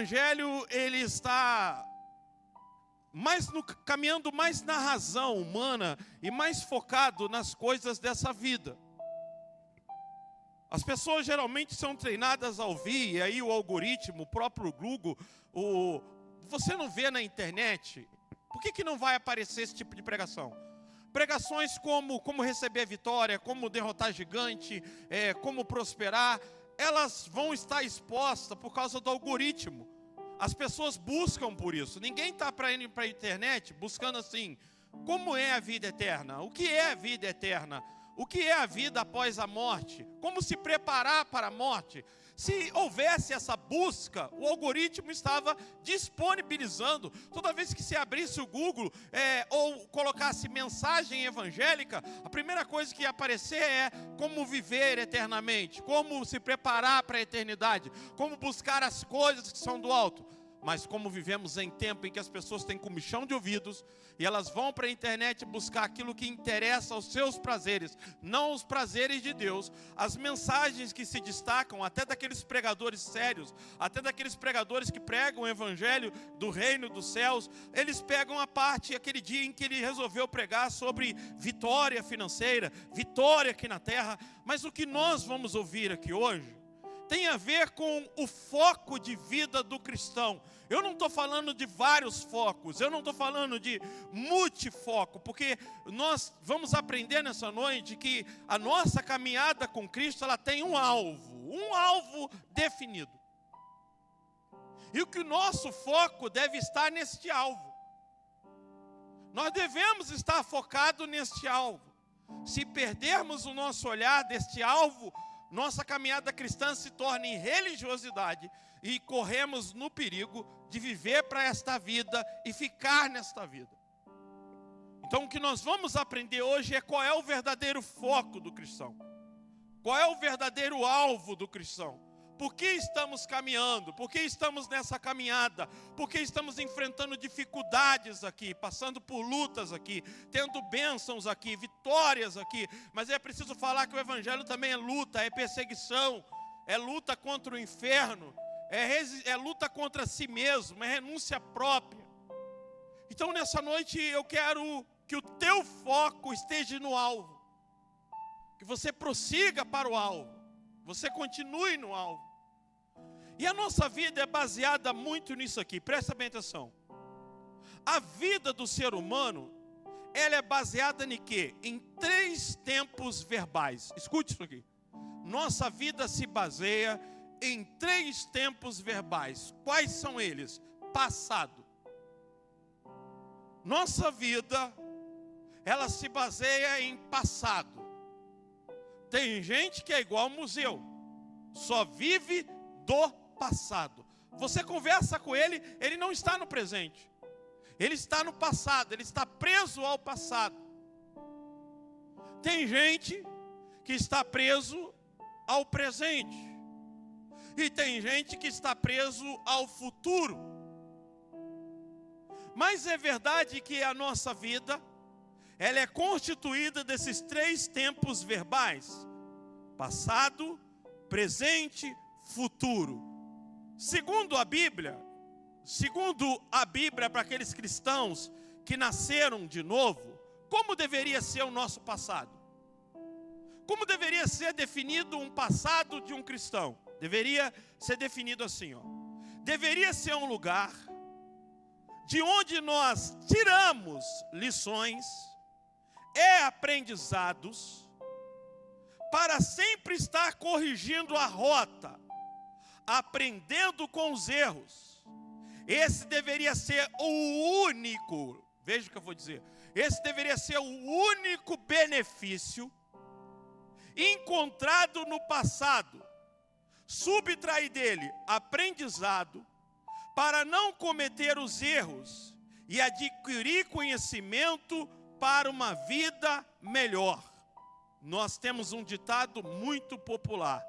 evangelho, ele está caminhando mais na razão humana e mais focado nas coisas dessa vida. As pessoas geralmente são treinadas a ouvir, e aí o algoritmo, o próprio Google, você não vê na internet, por que não vai aparecer esse tipo de pregação? Pregações como receber a vitória, como derrotar gigante, como prosperar, elas vão estar expostas por causa do algoritmo. As pessoas buscam por isso. Ninguém está indo para a internet buscando assim, como é a vida eterna? O que é a vida eterna? O que é a vida após a morte? Como se preparar para a morte? Se houvesse essa busca, o algoritmo estava disponibilizando. Toda vez que se abrisse o Google ou colocasse mensagem evangélica, a primeira coisa que ia aparecer é como viver eternamente, como se preparar para a eternidade, como buscar as coisas que são do alto. Mas como vivemos em tempo em que as pessoas têm comichão de ouvidos e elas vão para a internet buscar aquilo que interessa aos seus prazeres, não os prazeres de Deus, as mensagens que se destacam, até daqueles pregadores sérios, até daqueles pregadores que pregam o evangelho do reino dos céus, eles pegam a parte, aquele dia em que ele resolveu pregar sobre vitória financeira, vitória aqui na terra. Mas o que nós vamos ouvir aqui hoje tem a ver com o foco de vida do cristão. Eu não estou falando de vários focos, eu não estou falando de multifoco, porque nós vamos aprender nessa noite que a nossa caminhada com Cristo, ela tem um alvo definido. E o que o nosso foco deve estar neste alvo. Nós devemos estar focados neste alvo. Se perdermos o nosso olhar deste alvo, nossa caminhada cristã se torna em religiosidade e corremos no perigo de viver para esta vida e ficar nesta vida. Então o que nós vamos aprender hoje é qual é o verdadeiro foco do cristão. Qual é o verdadeiro alvo do cristão. Por que estamos caminhando? Por que estamos nessa caminhada? Por que estamos enfrentando dificuldades aqui, passando por lutas aqui, tendo bênçãos aqui, vitórias aqui? Mas é preciso falar que o evangelho também é luta, é perseguição, é luta contra o inferno, é luta contra si mesmo, é renúncia própria. Então nessa noite eu quero que o teu foco esteja no alvo, que você prossiga para o alvo, você continue no alvo. E a nossa vida é baseada muito nisso aqui, presta bem atenção. A vida do ser humano, ela é baseada em quê? Em 3 tempos verbais. Escute isso aqui. Nossa vida se baseia em 3 tempos verbais. Quais são eles? Passado. Nossa vida, ela se baseia em passado. Tem gente que é igual ao museu, só vive do passado. Você conversa com ele, ele não está no presente. Ele está no passado, ele está preso ao passado. Tem gente que está preso ao presente. E tem gente que está preso ao futuro. Mas é verdade que a nossa vida, ela é constituída desses 3 tempos verbais: passado, presente, futuro. Segundo a Bíblia para aqueles cristãos que nasceram de novo, como deveria ser o nosso passado? Como deveria ser definido um passado de um cristão? Deveria ser definido assim, deveria ser um lugar de onde nós tiramos lições e aprendizados para sempre estar corrigindo a rota, aprendendo com os erros. Esse deveria ser o único, veja o que eu vou dizer, esse deveria ser o único benefício encontrado no passado. Subtrair dele aprendizado para não cometer os erros e adquirir conhecimento para uma vida melhor. Nós temos um ditado muito popular: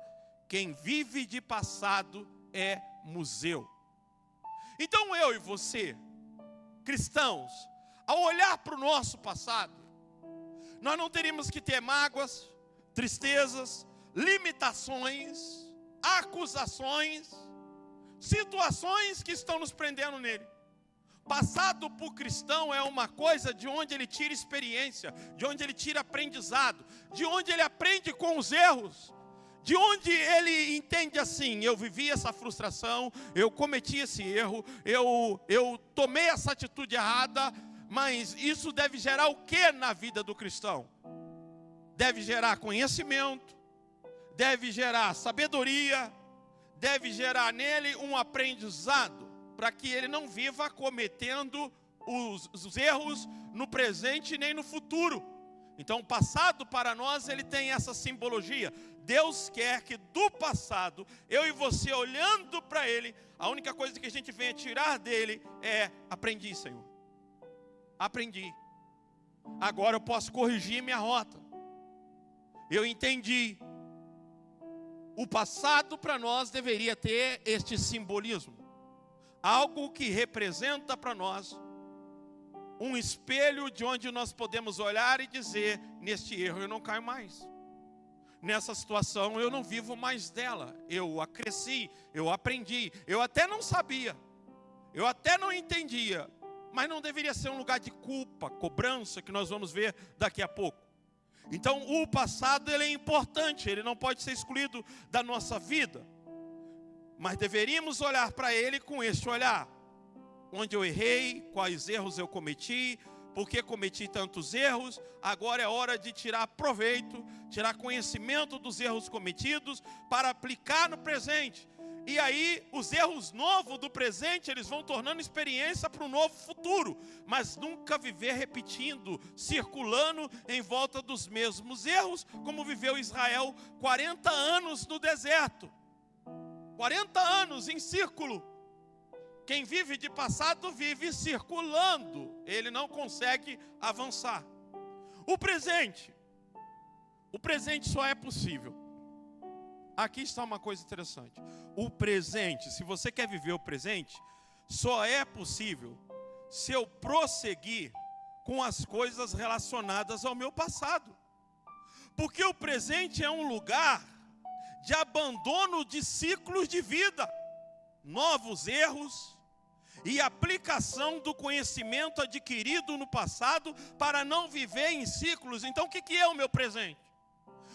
quem vive de passado é museu. Então eu e você, cristãos, ao olhar para o nosso passado, nós não teríamos que ter mágoas, tristezas, limitações, acusações. situações que estão nos prendendo nele. Passado por cristão é uma coisa de onde ele tira experiência, de onde ele tira aprendizado, de onde ele aprende com os erros, de onde ele entende assim: eu vivi essa frustração, eu cometi esse erro, eu tomei essa atitude errada, mas isso deve gerar o que na vida do cristão? Deve gerar conhecimento, deve gerar sabedoria, deve gerar nele um aprendizado, para que ele não viva cometendo os erros no presente nem no futuro. Então, o passado para nós, ele tem essa simbologia. Deus quer que do passado, eu e você olhando para ele, a única coisa que a gente venha tirar dele é: aprendi, Senhor. Aprendi. Agora eu posso corrigir minha rota. Eu entendi. O passado para nós deveria ter este simbolismo. Algo que representa para nós um espelho de onde nós podemos olhar e dizer: neste erro eu não caio mais. Nessa situação eu não vivo mais dela. Eu cresci, eu aprendi. Eu até não sabia, eu até não entendia, mas não deveria ser um lugar de culpa, cobrança, que nós vamos ver daqui a pouco. Então o passado, ele é importante, ele não pode ser excluído da nossa vida. Mas deveríamos olhar para ele com este olhar: onde eu errei, quais erros eu cometi, por que cometi tantos erros. Agora é hora de tirar proveito, tirar conhecimento dos erros cometidos para aplicar no presente. E aí os erros novos do presente, eles vão tornando experiência para um novo futuro. Mas nunca viver repetindo, circulando em volta dos mesmos erros, como viveu Israel 40 anos no deserto. 40 anos em círculo. Quem vive de passado vive circulando, ele não consegue avançar. O presente só é possível. Aqui está uma coisa interessante. O presente, se você quer viver o presente, só é possível se eu prosseguir com as coisas relacionadas ao meu passado. Porque o presente é um lugar de abandono de ciclos de vida, novos erros e aplicação do conhecimento adquirido no passado para não viver em ciclos. Então o que é o meu presente?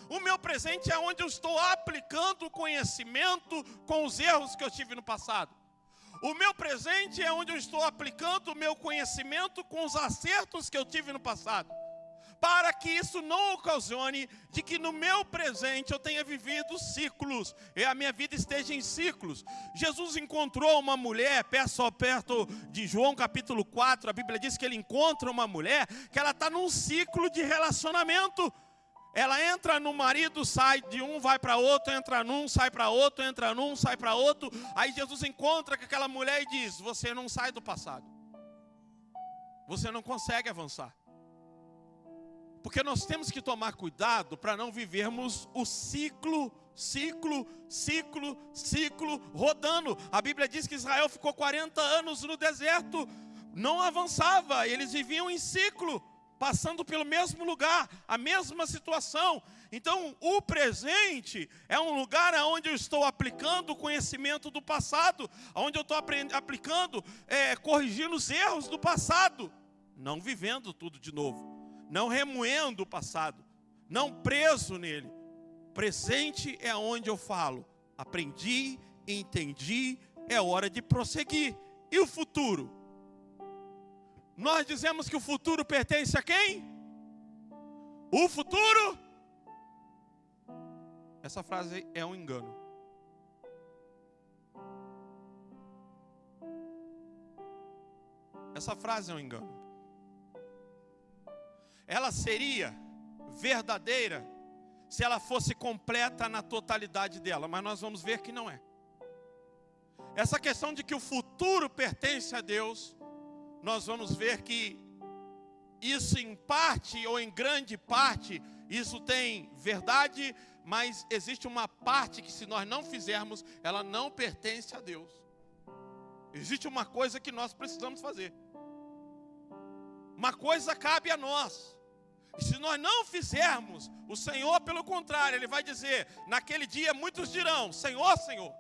O meu presente é onde eu estou aplicando o conhecimento com os erros que eu tive no passado. O meu presente é onde eu estou aplicando o meu conhecimento com os acertos que eu tive no passado, para que isso não ocasione de que no meu presente eu tenha vivido ciclos, e a minha vida esteja em ciclos. Jesus encontrou uma mulher, perto de João capítulo 4, a Bíblia diz que ele encontra uma mulher que ela está num ciclo de relacionamento. Ela entra no marido, sai de um, vai para outro, entra num, sai para outro, entra num, sai para outro. Aí Jesus encontra com aquela mulher e diz: você não sai do passado, você não consegue avançar. Porque nós temos que tomar cuidado para não vivermos o ciclo rodando. A Bíblia diz que Israel ficou 40 anos no deserto, não avançava, eles viviam em ciclo, passando pelo mesmo lugar, a mesma situação. Então o presente é um lugar onde eu estou aplicando o conhecimento do passado, onde eu estou aplicando, corrigindo os erros do passado, não vivendo tudo de novo, não remoendo o passado, não preso nele. Presente é onde eu falo: aprendi, entendi, é hora de prosseguir. E o futuro? Nós dizemos que o futuro pertence a quem? O futuro? Essa frase é um engano. Essa frase é um engano. Ela seria verdadeira se ela fosse completa na totalidade dela, mas nós vamos ver que não é. Essa questão de que o futuro pertence a Deus, nós vamos ver que isso em parte ou em grande parte, isso tem verdade, mas existe uma parte que, se nós não fizermos, ela não pertence a Deus. Existe uma coisa que nós precisamos fazer. Uma coisa cabe a nós. E se nós não fizermos, o Senhor, pelo contrário, Ele vai dizer: naquele dia muitos dirão: Senhor, Senhor,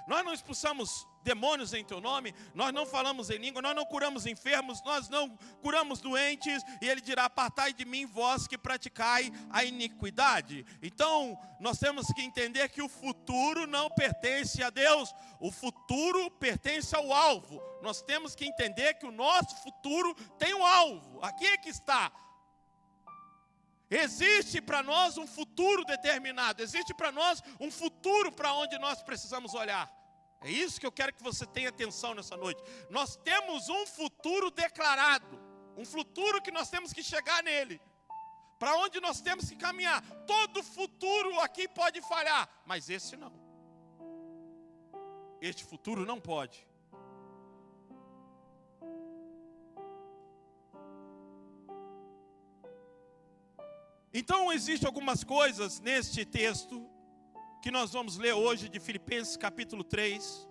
nós não expulsamos demônios em teu nome, nós não falamos em língua, nós não curamos enfermos, nós não curamos doentes. E ele dirá: apartai de mim, vós que praticai a iniquidade. Então, nós temos que entender que o futuro não pertence a Deus, o futuro pertence ao alvo. Nós temos que entender que o nosso futuro tem um alvo. Aqui é que está. Existe para nós um futuro determinado, existe para nós um futuro para onde nós precisamos olhar. É isso que eu quero que você tenha atenção nessa noite. Nós temos um futuro declarado, um futuro que nós temos que chegar nele, para onde nós temos que caminhar. Todo futuro aqui pode falhar, mas esse não. Este futuro não pode. Então, existem algumas coisas neste texto que nós vamos ler hoje de Filipenses capítulo 3,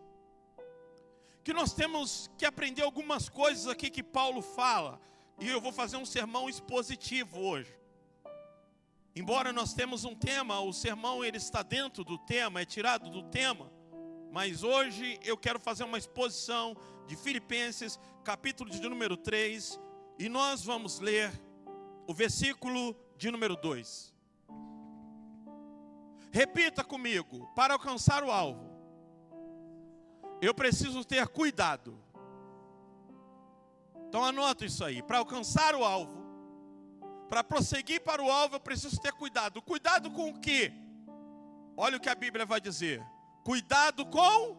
que nós temos que aprender algumas coisas aqui que Paulo fala, e eu vou fazer um sermão expositivo hoje. Embora nós temos um tema, o sermão ele está dentro do tema, é tirado do tema, mas hoje eu quero fazer uma exposição de Filipenses capítulo de número 3, e nós vamos ler o versículo de número 2. Repita comigo: para alcançar o alvo, eu preciso ter cuidado. Então anota isso aí. Para alcançar o alvo, para prosseguir para o alvo, eu preciso ter cuidado. Cuidado com o quê? Olha o que a Bíblia vai dizer. Cuidado com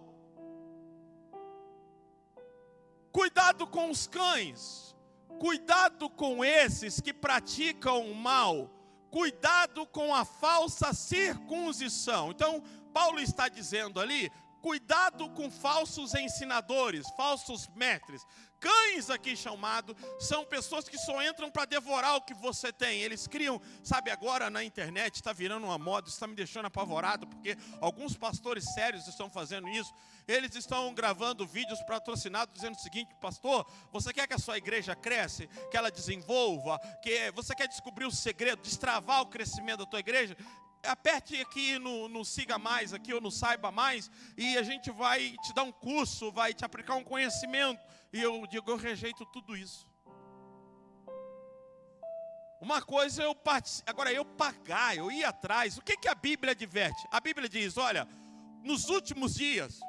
os cães. Cuidado com esses que praticam o mal. Cuidado com a falsa circuncisão. Então, Paulo está dizendo ali, cuidado com falsos ensinadores, falsos mestres. Cães aqui chamados são pessoas que só entram para devorar o que você tem. Eles criam, sabe, agora na internet está virando uma moda, está me deixando apavorado, porque alguns pastores sérios estão fazendo isso. Eles estão gravando vídeos patrocinados dizendo o seguinte: pastor, você quer que a sua igreja cresça, que ela desenvolva, que você quer descobrir o segredo, destravar o crescimento da tua igreja? Aperte aqui no Siga Mais, aqui, ou no Saiba Mais, e a gente vai te dar um curso, vai te aplicar um conhecimento. E eu digo, eu rejeito tudo isso. Uma coisa é agora eu pagar, eu ir atrás. O que a Bíblia adverte? A Bíblia diz, olha, nos últimos dias,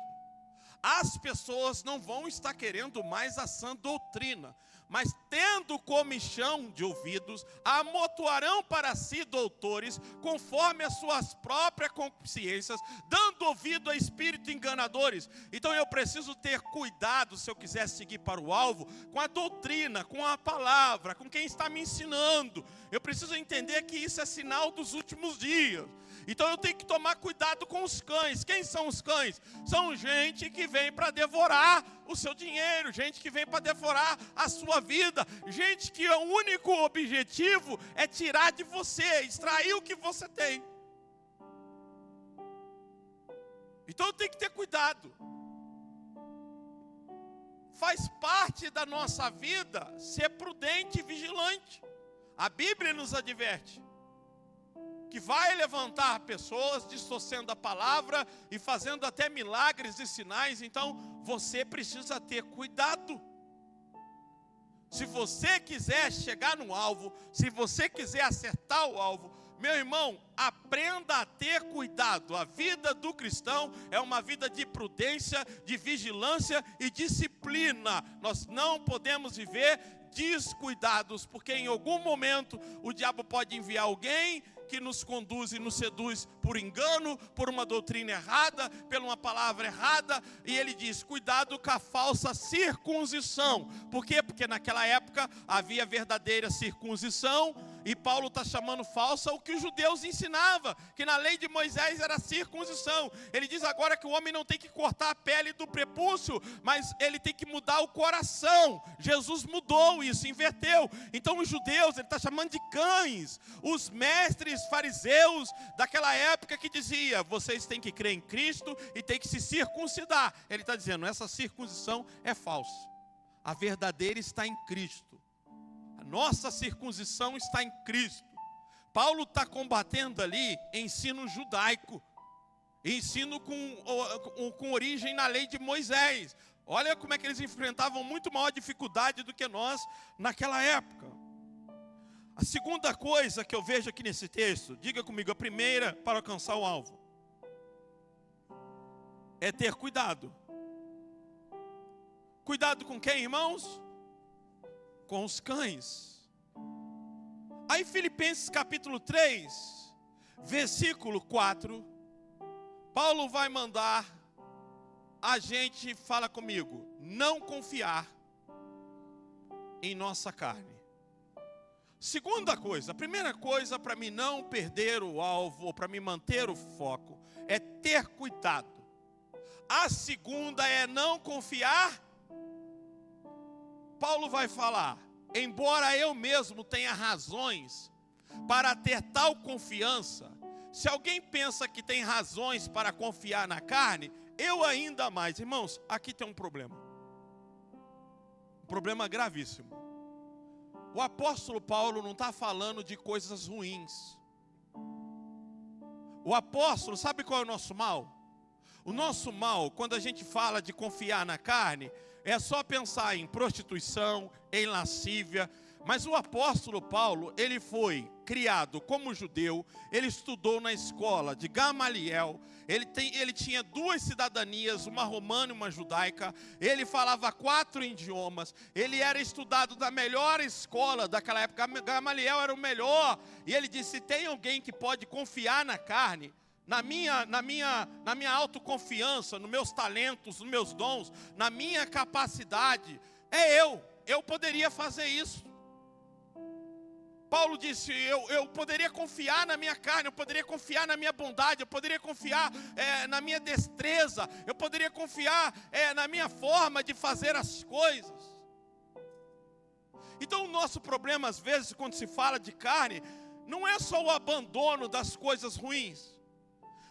as pessoas não vão estar querendo mais a sã doutrina, mas tendo comichão de ouvidos, amontoarão para si doutores, conforme as suas próprias consciências, dando ouvido a espíritos enganadores. Então eu preciso ter cuidado, se eu quiser seguir para o alvo, com a doutrina, com a palavra, com quem está me ensinando. Eu preciso entender que isso é sinal dos últimos dias. Então eu tenho que tomar cuidado com os cães. Quem são os cães? São gente que vem para devorar o seu dinheiro, gente que vem para devorar a sua vida, gente que o único objetivo é tirar de você, extrair o que você tem. Então eu tenho que ter cuidado. Faz parte da nossa vida ser prudente e vigilante. A Bíblia nos adverte que vai levantar pessoas distorcendo a palavra e fazendo até milagres e sinais. Então você precisa ter cuidado. Se você quiser chegar no alvo, se você quiser acertar o alvo, meu irmão, aprenda a ter cuidado. A vida do cristão é uma vida de prudência, de vigilância e disciplina. Nós não podemos viver descuidados, porque em algum momento o diabo pode enviar alguém que nos conduz e nos seduz por engano, por uma doutrina errada, por uma palavra errada, e ele diz, cuidado com a falsa circuncisão. Por quê? Porque naquela época havia verdadeira circuncisão, e Paulo está chamando falsa o que os judeus ensinavam, que na lei de Moisés era circuncisão. Ele diz agora que o homem não tem que cortar a pele do prepúcio, mas ele tem que mudar o coração. Jesus mudou isso, inverteu. Então os judeus, ele está chamando de cães, os mestres fariseus daquela época que dizia, vocês têm que crer em Cristo e têm que se circuncidar. Ele está dizendo, essa circuncisão é falsa. A verdadeira está em Cristo. A nossa circuncisão está em Cristo. Paulo está combatendo ali ensino judaico. ensino com origem na lei de Moisés. Olha como é que eles enfrentavam muito maior dificuldade do que nós naquela época. A segunda coisa que eu vejo aqui nesse texto, diga comigo, a primeira para alcançar o alvo, é ter cuidado. Cuidado com quem, irmãos? Com os cães. Aí Filipenses capítulo 3, versículo 4, Paulo vai mandar a gente, fala comigo, não confiar em nossa carne. Segunda coisa, a primeira coisa para mim não perder o alvo, ou para me manter o foco, é ter cuidado. A segunda é não confiar. Paulo vai falar, embora eu mesmo tenha razões para ter tal confiança, se alguém pensa que tem razões para confiar na carne, eu ainda mais. Irmãos, aqui tem um problema. Um problema gravíssimo. O apóstolo Paulo não está falando de coisas ruins. O apóstolo, sabe qual é o nosso mal? O nosso mal, quando a gente fala de confiar na carne, é só pensar em prostituição, em lascívia. Mas o apóstolo Paulo, ele foi criado como judeu, ele estudou na escola de Gamaliel, ele tinha 2 cidadanias, uma romana e uma judaica, ele falava 4 idiomas, ele era estudado da melhor escola daquela época, Gamaliel era o melhor, e ele disse, tem alguém que pode confiar na carne, na minha autoconfiança, nos meus talentos, nos meus dons, na minha capacidade, é eu poderia fazer isso. Paulo disse, eu poderia confiar na minha carne, eu poderia confiar na minha bondade, eu poderia confiar na minha destreza, eu poderia confiar na minha forma de fazer as coisas. Então o nosso problema às vezes quando se fala de carne, não é só o abandono das coisas ruins,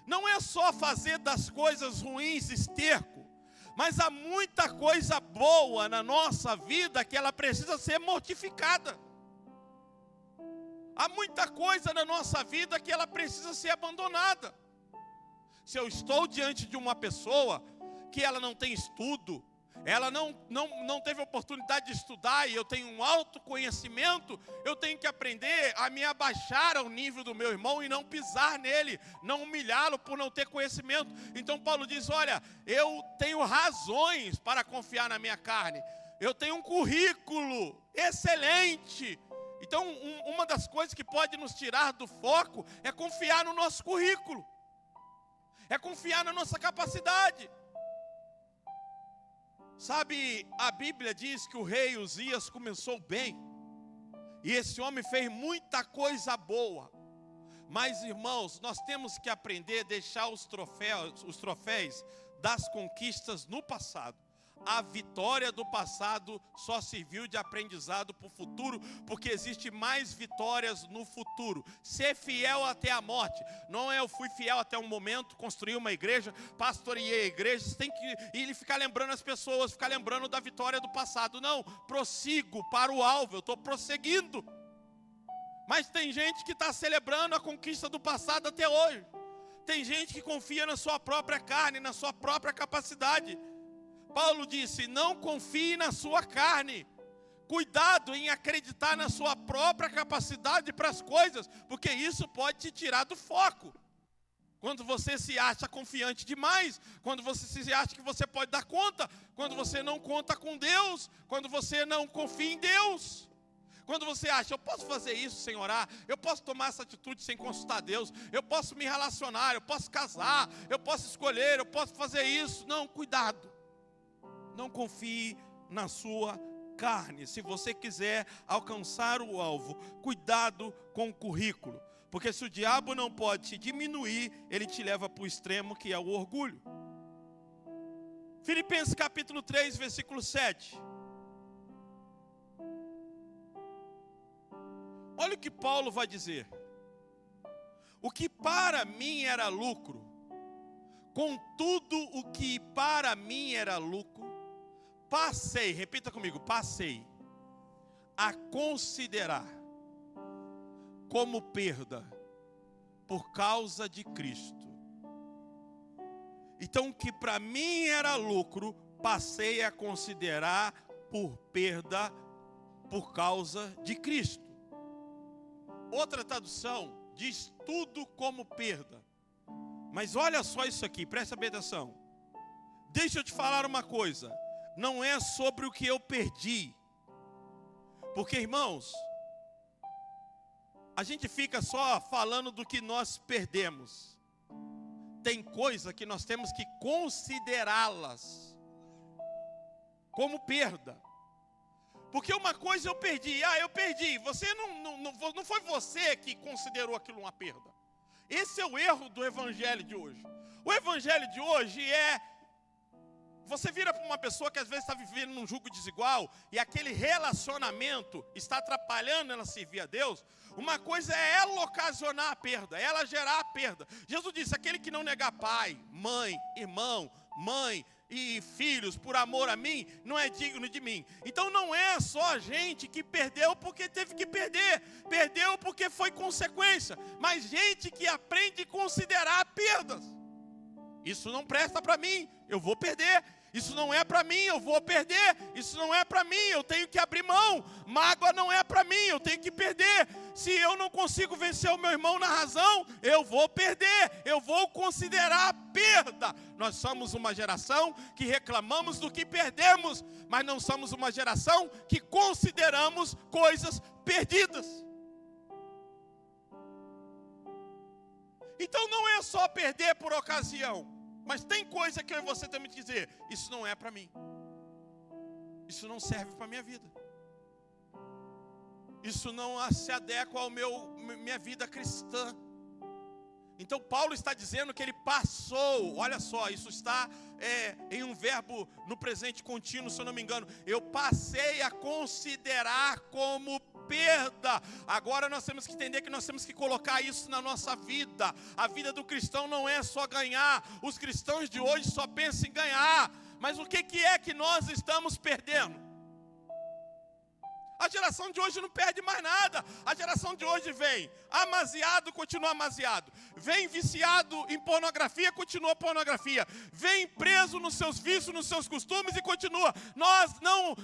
não é só fazer das coisas ruins esterco, mas há muita coisa boa na nossa vida que ela precisa ser mortificada. Há muita coisa na nossa vida que ela precisa ser abandonada. Se eu estou diante de uma pessoa que ela não tem estudo, ela não teve oportunidade de estudar e eu tenho um autoconhecimento, eu tenho que aprender a me abaixar ao nível do meu irmão e não pisar nele, não humilhá-lo por não ter conhecimento. Então Paulo diz, olha, eu tenho razões para confiar na minha carne, eu tenho um currículo excelente. Então, uma das coisas que pode nos tirar do foco é confiar no nosso currículo. É confiar na nossa capacidade. Sabe, a Bíblia diz que o rei Uzias começou bem. E esse homem fez muita coisa boa. Mas, irmãos, nós temos que aprender a deixar os troféus das conquistas no passado. A vitória do passado só serviu de aprendizado para o futuro, porque existe mais vitórias no futuro. Ser fiel até a morte. Não é eu fui fiel até um momento, construí uma igreja, pastoreei a igreja. Você tem que ir ficar lembrando as pessoas, ficar lembrando da vitória do passado. Não, prossigo para o alvo, eu estou prosseguindo. Mas tem gente que está celebrando a conquista do passado até hoje. Tem gente que confia na sua própria carne, na sua própria capacidade. Paulo disse, não confie na sua carne. Cuidado em acreditar na sua própria capacidade para as coisas, porque isso pode te tirar do foco. Quando você se acha confiante demais, quando você se acha que você pode dar conta, quando você não conta com Deus, quando você não confia em Deus. Quando você acha, eu posso fazer isso sem orar, eu posso tomar essa atitude sem consultar Deus, eu posso me relacionar, eu posso casar, eu posso escolher, eu posso fazer isso. Não, cuidado. Não confie na sua carne. Se você quiser alcançar o alvo, cuidado com o currículo. Porque se o diabo não pode te diminuir, ele te leva para o extremo que é o orgulho. Filipenses capítulo 3, versículo 7. Olha o que Paulo vai dizer. O que para mim era lucro, contudo o que para mim era lucro, passei, repita comigo, passei a considerar como perda por causa de Cristo. Então, o que para mim era lucro, passei a considerar por perda por causa de Cristo. Outra tradução diz tudo como perda. Mas olha só isso aqui, presta bem atenção. Deixa eu te falar uma coisa. Não é sobre o que eu perdi. Porque, irmãos, a gente fica só falando do que nós perdemos. Tem coisa que nós temos que considerá-las como perda. Porque uma coisa eu perdi. Eu perdi. Você não foi você que considerou aquilo uma perda. Esse é o erro do evangelho de hoje. O evangelho de hoje é... Você vira para uma pessoa que às vezes está vivendo num jugo desigual e aquele relacionamento está atrapalhando ela servir a Deus. Uma coisa é ela ocasionar a perda, ela gerar a perda. Jesus disse, aquele que não negar pai, mãe, irmão, mãe e filhos por amor a mim, não é digno de mim. Então não é só a gente que perdeu porque teve que perder. Perdeu porque foi consequência. Mas gente que aprende a considerar perdas. Isso não presta para mim, eu vou perder. Isso não é para mim, eu vou perder. Isso não é para mim, eu tenho que abrir mão. Mágoa não é para mim, eu tenho que perder. Se eu não consigo vencer o meu irmão na razão, eu vou perder. Eu vou considerar a perda. Nós somos uma geração que reclamamos do que perdemos, mas não somos uma geração que consideramos coisas perdidas. Então não é só perder por ocasião. Mas tem coisa que eu e você temos que dizer, isso não é para mim. Isso não serve para a minha vida. Isso não se adequa ao minha vida cristã. Então Paulo está dizendo que ele passou, olha só, isso está em um verbo no presente contínuo, se eu não me engano. Eu passei a considerar como perda. Agora nós temos que entender que nós temos que colocar isso na nossa vida. A vida do cristão não é só ganhar. Os cristãos de hoje só pensam em ganhar. Mas o que é que nós estamos perdendo? A geração de hoje não perde mais nada. A geração de hoje vem amaziado, continua amaziado. Vem viciado em pornografia, continua pornografia. Vem preso nos seus vícios, nos seus costumes e continua.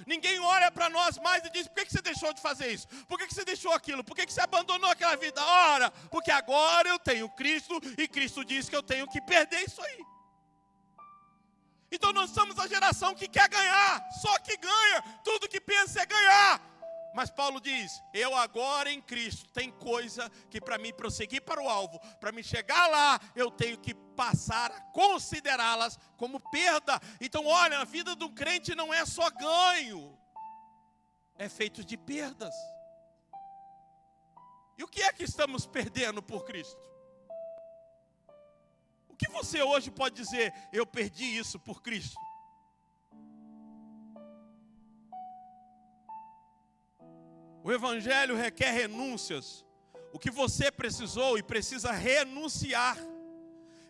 Ninguém olha para nós mais e diz, por que você deixou de fazer isso? Por que você deixou aquilo? Por que você abandonou aquela vida? Ora, porque agora eu tenho Cristo e Cristo diz que eu tenho que perder isso aí. Então nós somos a geração que quer ganhar, só que ganha, tudo que pensa é ganhar. Mas Paulo diz, eu agora em Cristo, tem coisa que para mim prosseguir para o alvo, para me chegar lá, eu tenho que passar a considerá-las como perda. Então olha, a vida do crente não é só ganho, é feito de perdas. E o que é que estamos perdendo por Cristo? O que você hoje pode dizer, eu perdi isso por Cristo? O evangelho requer renúncias. O que você precisou e precisa renunciar.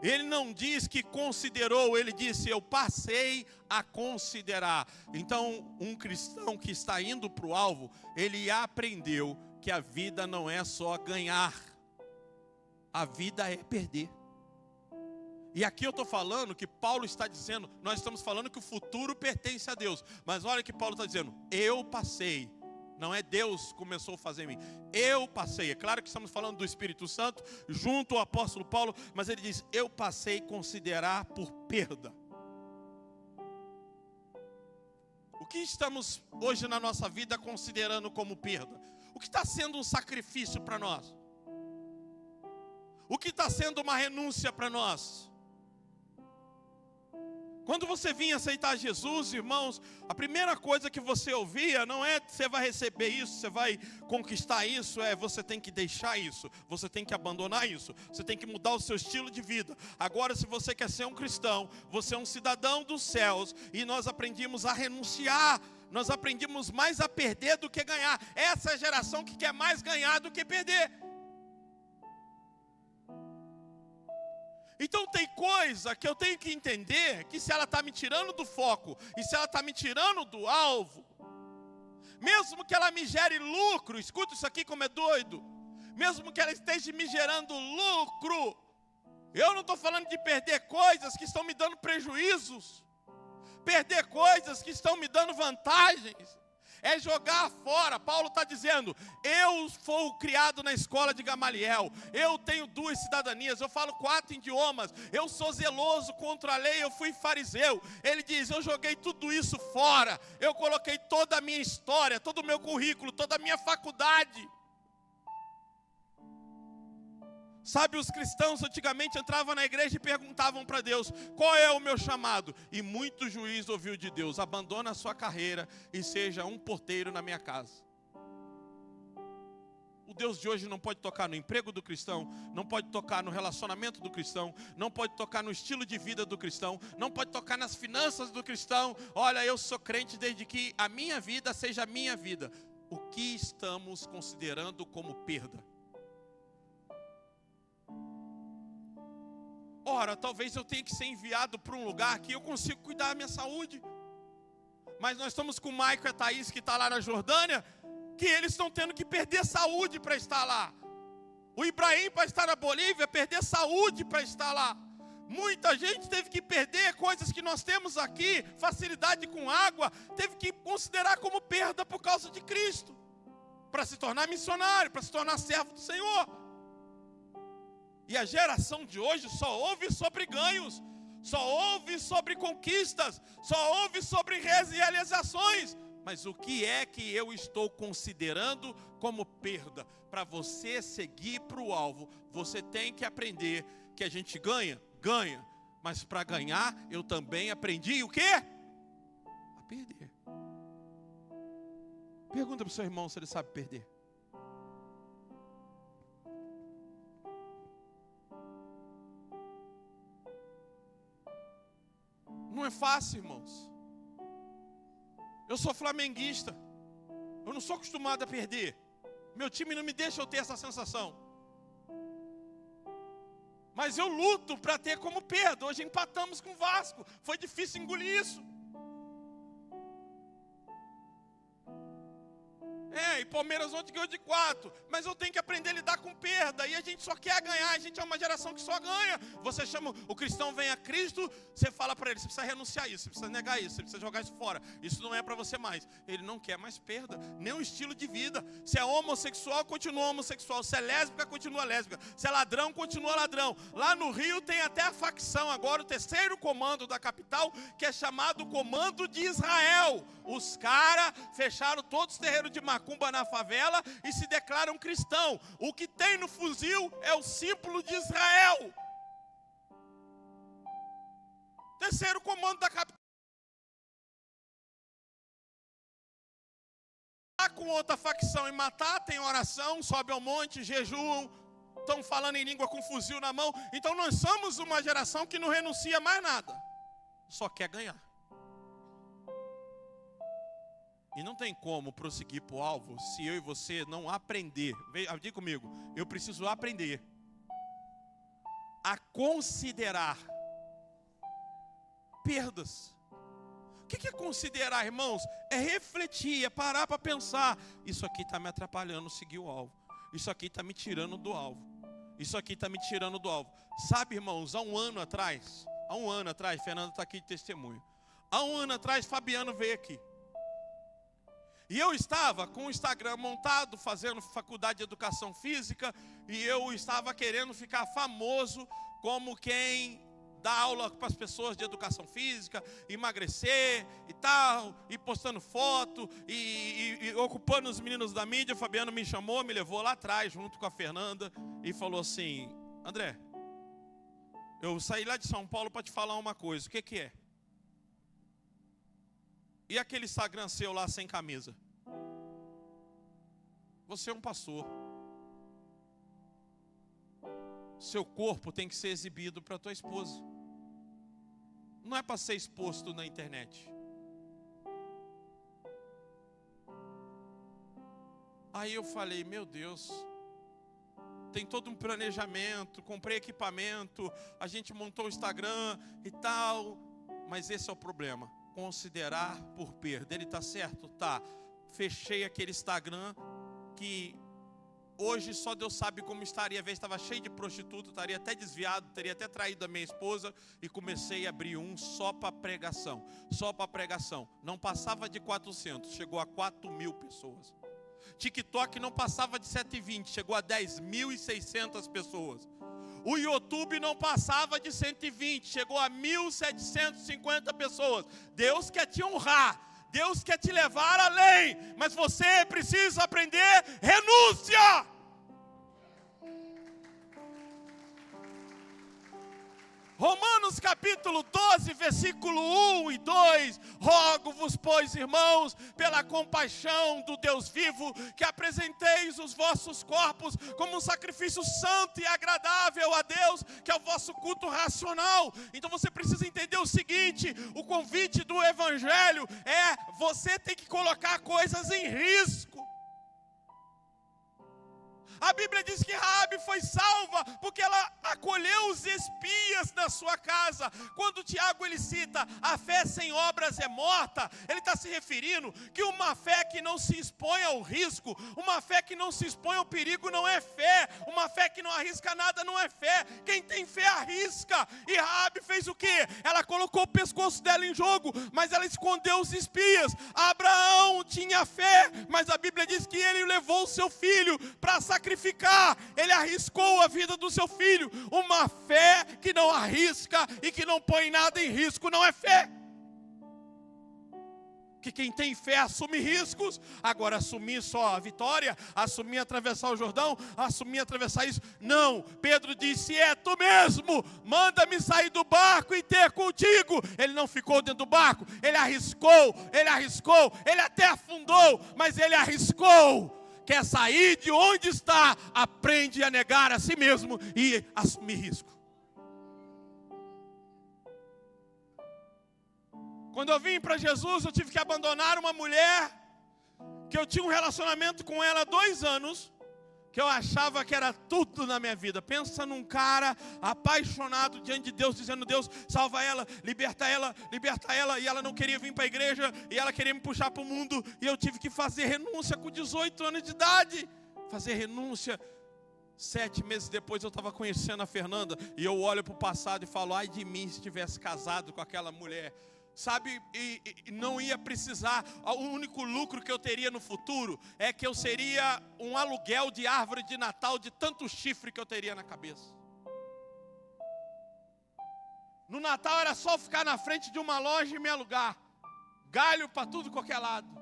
Ele não diz que considerou, ele disse, eu passei a considerar. Então, um cristão que está indo para o alvo, ele aprendeu que a vida não é só ganhar. A vida é perder. E aqui eu estou falando que Paulo está dizendo, nós estamos falando que o futuro pertence a Deus. Mas olha que Paulo está dizendo, eu passei. Não é Deus que começou a fazer em mim. Eu passei. É claro que estamos falando do Espírito Santo, junto ao apóstolo Paulo, mas ele diz, eu passei a considerar por perda. O que estamos hoje na nossa vida considerando como perda? O que está sendo um sacrifício para nós? O que está sendo uma renúncia para nós? Quando você vinha aceitar Jesus, irmãos, a primeira coisa que você ouvia não é que você vai receber isso, você vai conquistar isso, você tem que deixar isso, você tem que abandonar isso, você tem que mudar o seu estilo de vida. Agora, se você quer ser um cristão, você é um cidadão dos céus, e nós aprendemos a renunciar, nós aprendemos mais a perder do que ganhar. Essa é a geração que quer mais ganhar do que perder. Então tem coisa que eu tenho que entender, que se ela está me tirando do foco, e se ela está me tirando do alvo, mesmo que ela me gere lucro, escuta isso aqui como é doido, mesmo que ela esteja me gerando lucro, Eu não estou falando de perder coisas que estão me dando prejuízos, perder coisas que estão me dando vantagens. É jogar fora. Paulo está dizendo: eu fui criado na escola de Gamaliel, eu tenho 2 cidadanias, eu falo 4 idiomas, eu sou zeloso contra a lei, eu fui fariseu. Ele diz: eu joguei tudo isso fora, eu coloquei toda a minha história, todo o meu currículo, toda a minha faculdade. Sabe, os cristãos antigamente entravam na igreja e perguntavam para Deus: qual é o meu chamado? E muito juiz ouviu de Deus: abandona a sua carreira e seja um porteiro na minha casa. O Deus de hoje não pode tocar no emprego do cristão, não pode tocar no relacionamento do cristão, não pode tocar no estilo de vida do cristão, não pode tocar nas finanças do cristão. Olha, eu sou crente desde que a minha vida seja a minha vida. O que estamos considerando como perda? Ora, talvez eu tenha que ser enviado para um lugar que eu consigo cuidar da minha saúde. Mas nós estamos com o Maico e a Thaís, que está lá na Jordânia, que eles estão tendo que perder saúde para estar lá. O Ibrahim, para estar na Bolívia, perder saúde para estar lá. Muita gente teve que perder coisas que nós temos aqui, facilidade com água, teve que considerar como perda por causa de Cristo, para se tornar missionário, para se tornar servo do Senhor. E a geração de hoje só ouve sobre ganhos, só ouve sobre conquistas, só ouve sobre realizações. Mas o que é que eu estou considerando como perda? Para você seguir para o alvo, você tem que aprender que a gente ganha, mas para ganhar eu também aprendi o quê? A perder. Pergunta para o seu irmão se ele sabe perder. Não é fácil, irmãos. Eu sou flamenguista. Eu não sou acostumado a perder. Meu time não me deixa eu ter essa sensação. Mas eu luto para ter como perda. Hoje empatamos com o Vasco. Foi difícil engolir isso. E Palmeiras ontem ganhou de 4. Mas eu tenho que aprender a lidar com perda. E a gente só quer ganhar. A gente é uma geração que só ganha. Você chama, o cristão vem a Cristo, você fala para ele: você precisa renunciar a isso, você precisa negar isso, você precisa jogar isso fora. Isso não é para você mais. Ele não quer mais perda, nem o estilo de vida. Se é homossexual, continua homossexual. Se é lésbica, continua lésbica. Se é ladrão, continua ladrão. Lá no Rio tem até a facção agora, o 3º comando da capital, que é chamado Comando de Israel. Os caras fecharam todos os terreiros de macumba na favela e se declaram cristão. O que tem no fuzil é o símbolo de Israel. 3º comando da capital. Com outra facção e matar, tem oração, sobe ao monte, jejuam, estão falando em língua com fuzil na mão. Então nós somos uma geração que não renuncia mais nada, só quer ganhar. E não tem como prosseguir para o alvo se eu e você não aprender. Diga comigo, eu preciso aprender a considerar perdas. O que é considerar, irmãos? É refletir, é parar para pensar: isso aqui está me atrapalhando seguir o alvo. Isso aqui está me tirando do alvo. Isso aqui está me tirando do alvo. Sabe, irmãos, há um ano atrás, Fernando está aqui de testemunho. Há um ano atrás, Fabiano veio aqui. E eu estava com o Instagram montado, fazendo faculdade de educação física, e eu estava querendo ficar famoso como quem dá aula para as pessoas de educação física, emagrecer e tal, e postando foto, e ocupando os meninos da mídia. O Fabiano me chamou, me levou lá atrás, junto com a Fernanda, e falou assim: André, eu saí lá de São Paulo para te falar uma coisa. O que é? E aquele Instagram seu lá sem camisa? Você é um pastor. Seu corpo tem que ser exibido para tua esposa. Não é para ser exposto na internet. Aí eu falei: meu Deus, tem todo um planejamento, comprei equipamento, a gente montou o Instagram e tal. Mas esse é o problema. Considerar por perda. Ele está certo? Tá. Fechei aquele Instagram que Hoje só Deus sabe como estaria. A vez estava cheio de prostituta, estaria até desviado, teria até traído a minha esposa. E comecei a abrir um só para pregação. Só para pregação. Não passava de 400, chegou a 4.000 pessoas. TikTok não passava de 720, chegou a 10.600 pessoas. O YouTube não passava de 120, chegou a 1.750 pessoas. Deus quer te honrar. Deus quer te levar além, mas você precisa aprender renúncia. Romanos capítulo 12, versículo 1 e 2. Rogo-vos, pois, irmãos, pela compaixão do Deus vivo, que apresenteis os vossos corpos como um sacrifício santo e agradável a Deus, que é o vosso culto racional. Então você precisa entender o seguinte: o convite do Evangelho é você tem que colocar coisas em risco. A Bíblia diz que Raabe foi salva porque ela acolheu os espias na sua casa. Quando Tiago ele cita a fé sem obras é morta, ele está se referindo que uma fé que não se expõe ao risco, uma fé que não se expõe ao perigo não é fé, uma fé que não arrisca nada não é fé. Quem tem fé arrisca. E Raabe fez o quê? Ela colocou o pescoço dela em jogo, mas ela escondeu os espias. Abraão tinha fé, mas a Bíblia diz que ele levou o seu filho para sacrificar. Ele arriscou a vida do seu filho. Uma fé que não arrisca e que não põe nada em risco não é fé. Que quem tem fé assume riscos. Agora assumir só a vitória, assumir atravessar o Jordão, assumir atravessar isso, não. Pedro disse: é tu mesmo, manda-me sair do barco e ter contigo. Ele não ficou dentro do barco, ele arriscou, ele até afundou, mas ele arriscou. Quer sair de onde está, aprende a negar a si mesmo e assumir risco. Quando eu vim para Jesus, eu tive que abandonar uma mulher que eu tinha um relacionamento com ela há 2 anos, que eu achava que era tudo na minha vida. Pensa num cara apaixonado diante de Deus, dizendo: Deus, salva ela, liberta ela, e ela não queria vir para a igreja, e ela queria me puxar para o mundo, e eu tive que fazer renúncia com 18 anos de idade. Fazer renúncia. 7 meses depois eu estava conhecendo a Fernanda, e eu olho para o passado e falo: ai de mim se tivesse casado com aquela mulher. Sabe, e não ia precisar. O único lucro que eu teria no futuro é que eu seria um aluguel de árvore de Natal, de tanto chifre que eu teria na cabeça. No Natal era só ficar na frente de uma loja e me alugar. Galho para tudo qualquer lado.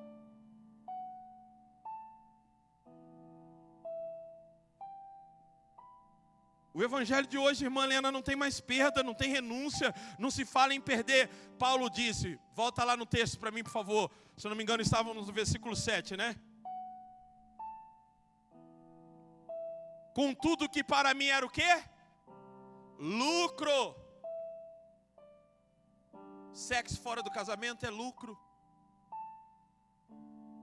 O evangelho de hoje, irmã Helena, não tem mais perda, não tem renúncia, não se fala em perder. Paulo disse, volta lá no texto para mim, por favor. Se eu não me engano, estávamos no versículo 7, né? Contudo que para mim era o quê? Lucro. Sexo fora do casamento é lucro.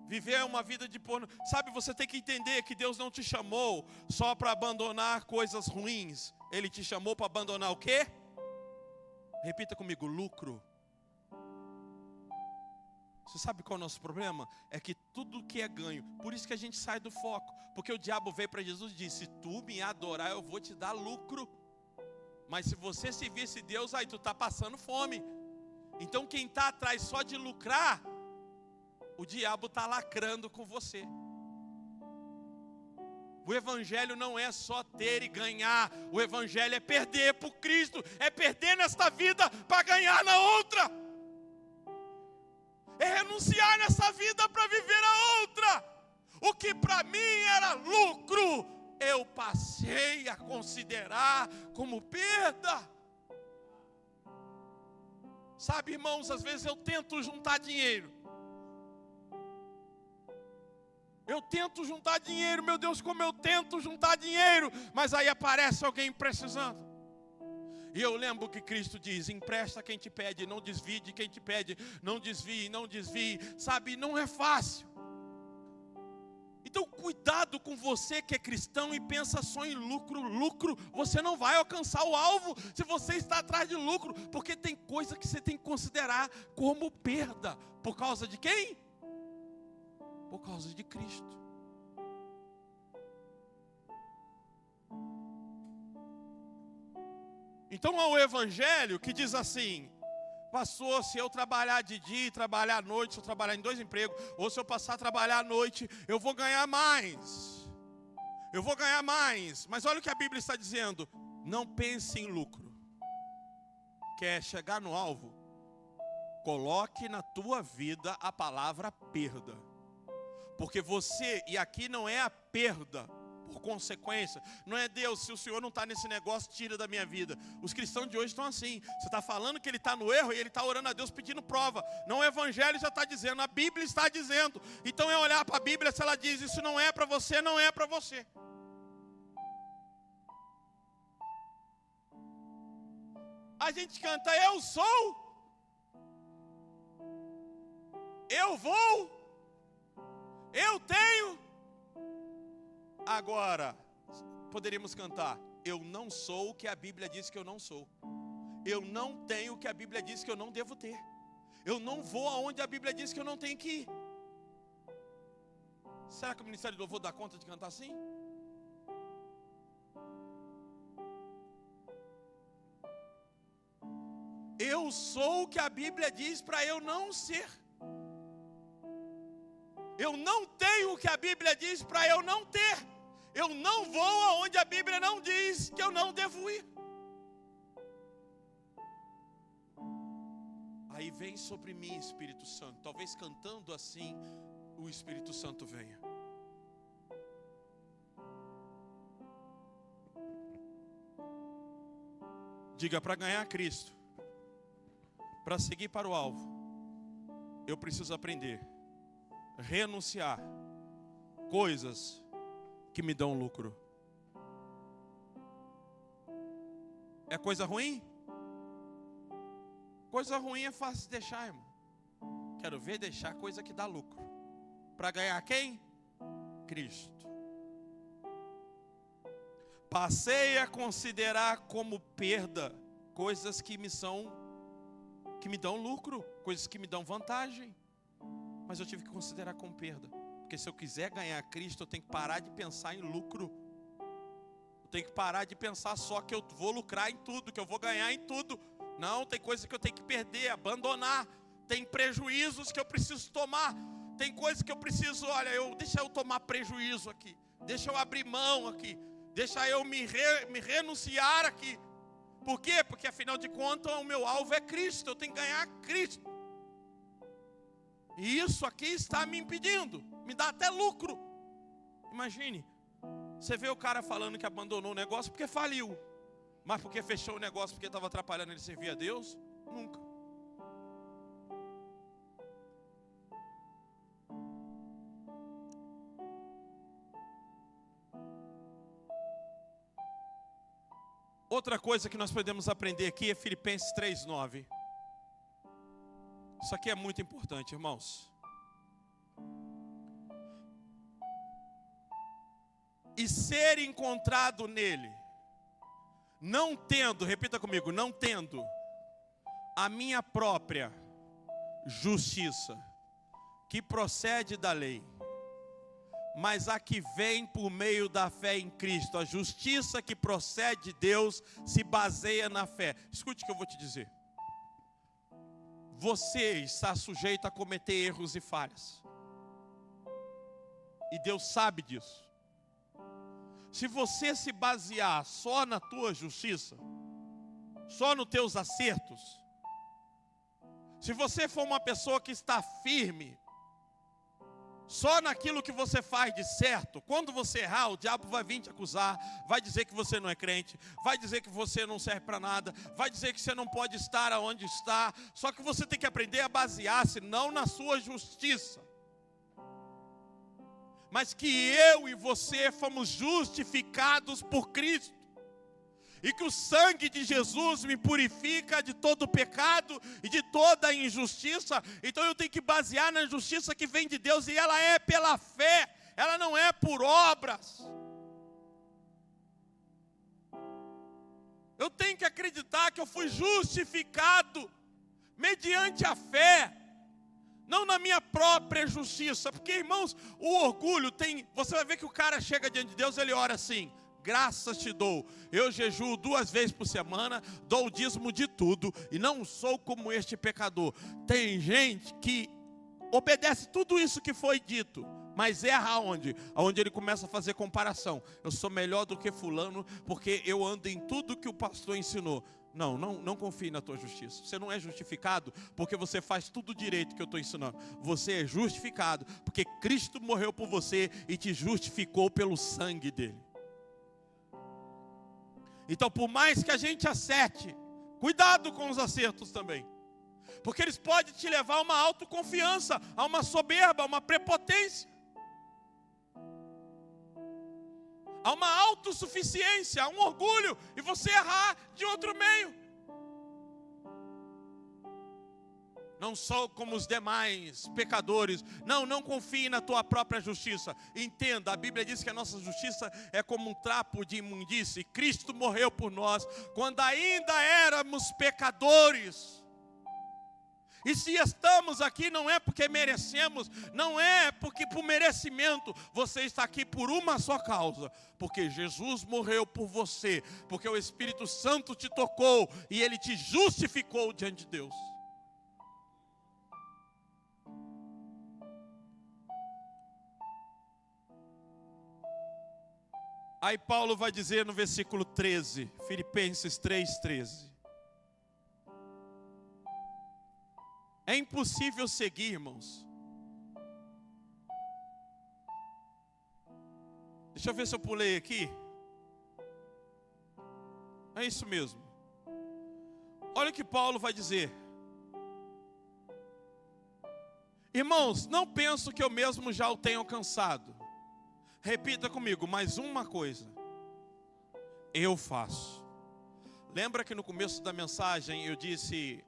Viver uma vida de porno. Sabe, você tem que entender que Deus não te chamou só para abandonar coisas ruins. Ele te chamou para abandonar o quê? Repita comigo: lucro. Você sabe qual é o nosso problema? É que tudo que é ganho. Por isso que a gente sai do foco. Porque o diabo veio para Jesus e disse: se tu me adorar, eu vou te dar lucro. Mas se você servisse Deus, aí tu está passando fome. Então quem está atrás só de lucrar, o diabo está lacrando com você. O evangelho não é só ter e ganhar. O evangelho é perder por Cristo. É perder nesta vida para ganhar na outra. É renunciar nessa vida para viver a outra. O que para mim era lucro, eu passei a considerar como perda. Sabe, irmãos, às vezes eu tento juntar dinheiro. Eu tento juntar dinheiro, meu Deus, como eu tento juntar dinheiro. Mas aí aparece alguém precisando. E eu lembro que Cristo diz: empresta quem te pede, não desvie de quem te pede. Não desvie, não desvie. Sabe, não é fácil. Então cuidado com você que é cristão e pensa só em lucro. Lucro, você não vai alcançar o alvo se você está atrás de lucro. Porque tem coisa que você tem que considerar como perda. Por causa de quem? Por causa de Cristo. Então há o evangelho que diz assim: pastor, se eu trabalhar de dia e trabalhar à noite, se eu trabalhar em 2 empregos, ou se eu passar a trabalhar à noite, eu vou ganhar mais. Eu vou ganhar mais. Mas olha o que a Bíblia está dizendo: não pense em lucro. Quer chegar no alvo? Coloque na tua vida a palavra perda. Porque você, e aqui não é a perda por consequência, não é Deus, se o Senhor não está nesse negócio, tira da minha vida. Os cristãos de hoje estão assim. Você está falando que ele está no erro e ele está orando a Deus pedindo prova. Não, o evangelho já está dizendo, a Bíblia está dizendo. Então é olhar para a Bíblia, se ela diz isso não é para você, não é para você. A gente canta, eu sou, eu vou, eu tenho. Agora, poderíamos cantar, eu não sou o que a Bíblia diz que eu não sou. Eu não tenho o que a Bíblia diz que eu não devo ter. Eu não vou aonde a Bíblia diz que eu não tenho que ir. Será que o Ministério do Louvor dá conta de cantar assim? Eu sou o que a Bíblia diz para eu não ser. Eu não tenho o que a Bíblia diz para eu não ter. Eu não vou aonde a Bíblia não diz que eu não devo ir. Aí vem sobre mim Espírito Santo. Talvez cantando assim, o Espírito Santo venha. Diga, para ganhar Cristo, para seguir para o alvo, eu preciso aprender, renunciar coisas que me dão lucro. É coisa ruim? Coisa ruim é fácil de deixar, irmão. Quero ver deixar coisa que dá lucro. Para ganhar quem? Cristo. Passei a considerar como perda coisas que me dão lucro, coisas que me dão vantagem. Mas eu tive que considerar como perda. Porque se eu quiser ganhar Cristo, eu tenho que parar de pensar em lucro. Eu tenho que parar de pensar só que eu vou lucrar em tudo, que eu vou ganhar em tudo. Não, tem coisa que eu tenho que perder, abandonar. Tem prejuízos que eu preciso tomar. Tem coisas que eu preciso, deixa eu tomar prejuízo aqui. Deixa eu abrir mão aqui. Deixa eu me renunciar aqui. Por quê? Porque afinal de contas o meu alvo é Cristo. Eu tenho que ganhar Cristo. E isso aqui está me impedindo. Me dá até lucro. Imagine. Você vê o cara falando que abandonou o negócio porque faliu. Mas porque fechou o negócio porque estava atrapalhando ele servir a Deus? Nunca. Outra coisa que nós podemos aprender aqui é Filipenses 3:9. Isso aqui é muito importante, irmãos. E ser encontrado nele, não tendo, repita comigo, não tendo a minha própria justiça, que procede da lei, mas a que vem por meio da fé em Cristo. A justiça que procede de Deus se baseia na fé. Escute o que eu vou te dizer. Você está sujeito a cometer erros e falhas. E Deus sabe disso. Se você se basear só na tua justiça, só nos teus acertos, se você for uma pessoa que está firme, só naquilo que você faz de certo, quando você errar, o diabo vai vir te acusar, vai dizer que você não é crente, vai dizer que você não serve para nada, vai dizer que você não pode estar aonde está. Só que você tem que aprender a basear-se não na sua justiça, mas que eu e você fomos justificados por Cristo. E que o sangue de Jesus me purifica de todo pecado e de toda injustiça. Então eu tenho que basear na justiça que vem de Deus. E ela é pela fé, ela não é por obras. Eu tenho que acreditar que eu fui justificado mediante a fé, não na minha própria justiça. Porque, irmãos, o orgulho tem... Você vai ver que o cara chega diante de Deus, ele ora assim: graças te dou. Eu jejuo 2 vezes por semana, dou o dízimo de tudo, e não sou como este pecador. Tem gente que obedece tudo isso que foi dito, mas erra aonde? Aonde ele começa a fazer comparação. Eu sou melhor do que fulano, porque eu ando em tudo que o pastor ensinou. Não confie na tua justiça. Você não é justificado porque você faz tudo direito que eu estou ensinando. Você é justificado porque Cristo morreu por você e te justificou pelo sangue dele. Então, por mais que a gente acerte, cuidado com os acertos também. Porque eles podem te levar a uma autoconfiança, a uma soberba, a uma prepotência, a uma autossuficiência, a um orgulho, e você errar de outro meio. Não sou como os demais pecadores. Não confie na tua própria justiça. Entenda, a Bíblia diz que a nossa justiça é como um trapo de imundície. Cristo morreu por nós quando ainda éramos pecadores. E se estamos aqui não é porque merecemos, não é porque por merecimento. Você está aqui por uma só causa, porque Jesus morreu por você, porque o Espírito Santo te tocou e Ele te justificou diante de Deus. Aí Paulo vai dizer no versículo 13, Filipenses 3:13. É impossível seguir, irmãos. Deixa eu ver se eu pulei aqui. É isso mesmo. Olha o que Paulo vai dizer. Irmãos, não penso que eu mesmo já o tenha alcançado. Repita comigo, mais uma coisa. Eu faço. Lembra que no começo da mensagem eu disse: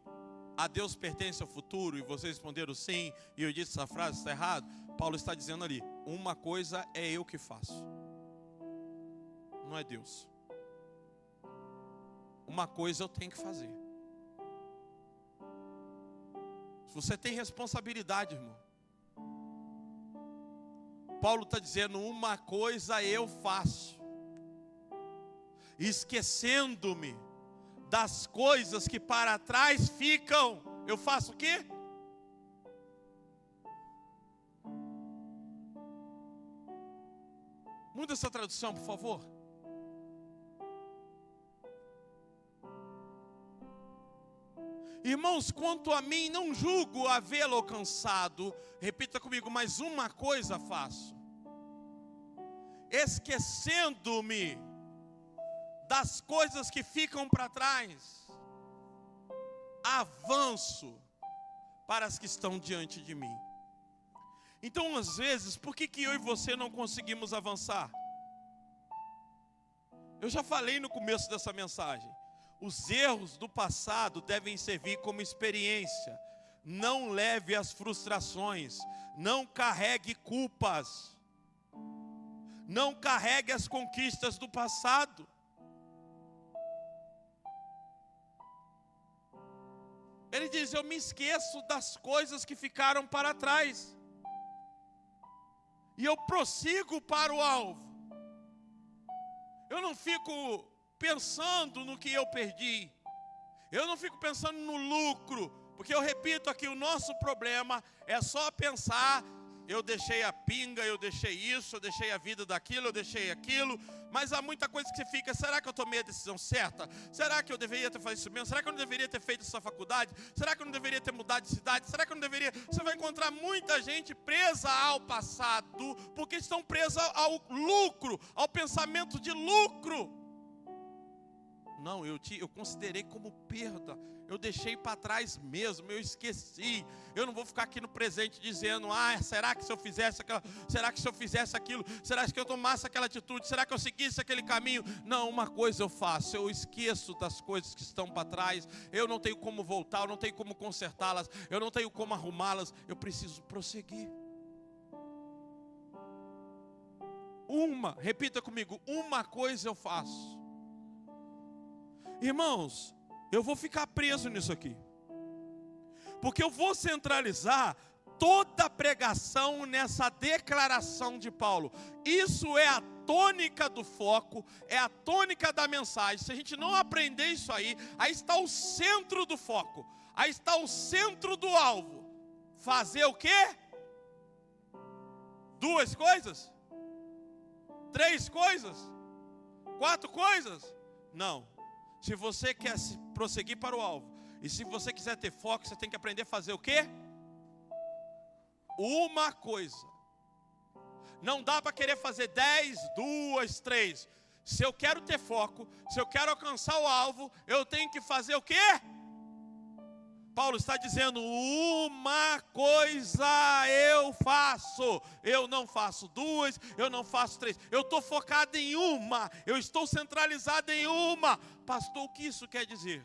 a Deus pertence ao futuro, e vocês responderam sim, e eu disse essa frase, está errado? Paulo está dizendo ali, uma coisa é eu que faço, não é Deus. Uma coisa eu tenho que fazer. Você tem responsabilidade, irmão. Paulo está dizendo, uma coisa eu faço, esquecendo-me das coisas que para trás ficam, eu faço o quê? Muda essa tradução, por favor. Irmãos, quanto a mim, não julgo havê-lo alcançado. Repita comigo, mas uma coisa faço. Esquecendo-me das coisas que ficam para trás, avanço para as que estão diante de mim. Então, às vezes, por que eu e você não conseguimos avançar? Eu já falei no começo dessa mensagem. Os erros do passado devem servir como experiência. Não leve as frustrações, não carregue culpas, não carregue as conquistas do passado. Ele diz, eu me esqueço das coisas que ficaram para trás. E eu prossigo para o alvo. Eu não fico pensando no que eu perdi. Eu não fico pensando no lucro. Porque eu repito aqui, o nosso problema é só pensar, eu deixei a pinga, eu deixei isso, eu deixei a vida daquilo, eu deixei aquilo. Mas há muita coisa que você fica, será que eu tomei a decisão certa? Será que eu deveria ter feito isso mesmo? Será que eu não deveria ter feito essa faculdade? Será que eu não deveria ter mudado de cidade? Será que eu não deveria? Você vai encontrar muita gente presa ao passado, porque estão presas ao lucro, ao pensamento de lucro. Não, eu considerei como perda. Eu deixei para trás mesmo, eu esqueci. Eu não vou ficar aqui no presente dizendo, será que se eu fizesse aquela, será que se eu fizesse aquilo, será que eu tomasse aquela atitude, será que eu seguisse aquele caminho? Não, uma coisa eu faço, eu esqueço das coisas que estão para trás. Eu não tenho como voltar, eu não tenho como consertá-las, eu não tenho como arrumá-las, eu preciso prosseguir. Repita comigo, uma coisa eu faço. Irmãos, eu vou ficar preso nisso aqui. Porque eu vou centralizar toda a pregação nessa declaração de Paulo. Isso é a tônica do foco, é a tônica da mensagem. Se a gente não aprender isso aí está o centro do foco, aí está o centro do alvo. Fazer o quê? 2 coisas? 3 coisas? 4 coisas? Não. Se você quer prosseguir para o alvo, e se você quiser ter foco, você tem que aprender a fazer o quê? Uma coisa. Não dá para querer fazer 10, 2, 3. Se eu quero ter foco, se eu quero alcançar o alvo, eu tenho que fazer o quê? Paulo está dizendo, uma coisa eu faço. Eu não faço 2, eu não faço 3. Eu estou focado em uma. Eu estou centralizado em uma. Pastor, o que isso quer dizer?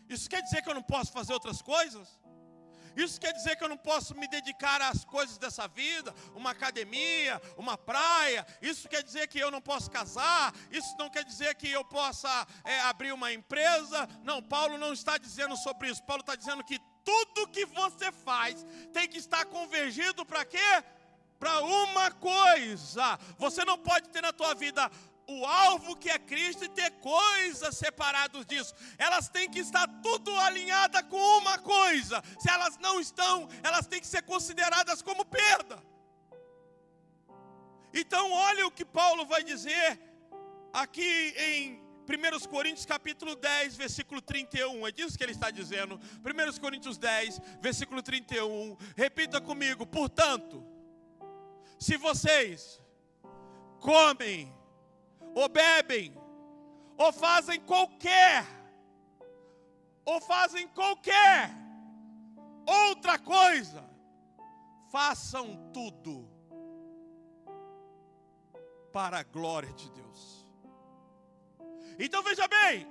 Isso quer dizer que eu não posso fazer outras coisas? Isso quer dizer que eu não posso me dedicar às coisas dessa vida, uma academia, uma praia. Isso quer dizer que eu não posso casar. Isso não quer dizer que eu possa abrir uma empresa. Não, Paulo não está dizendo sobre isso. Paulo está dizendo que tudo que você faz tem que estar convergido para quê? Para uma coisa. Você não pode ter na tua vida o alvo que é Cristo e ter coisas separadas disso. Elas têm que estar tudo alinhadas com uma coisa. Se elas não estão, elas têm que ser consideradas como perda. Então olha o que Paulo vai dizer aqui em 1 Coríntios capítulo 10, versículo 31. É disso que ele está dizendo. 1 Coríntios 10, versículo 31. Repita comigo. Portanto, se vocês comem ou bebem, ou fazem qualquer outra coisa, façam tudo para a glória de Deus. Então veja bem,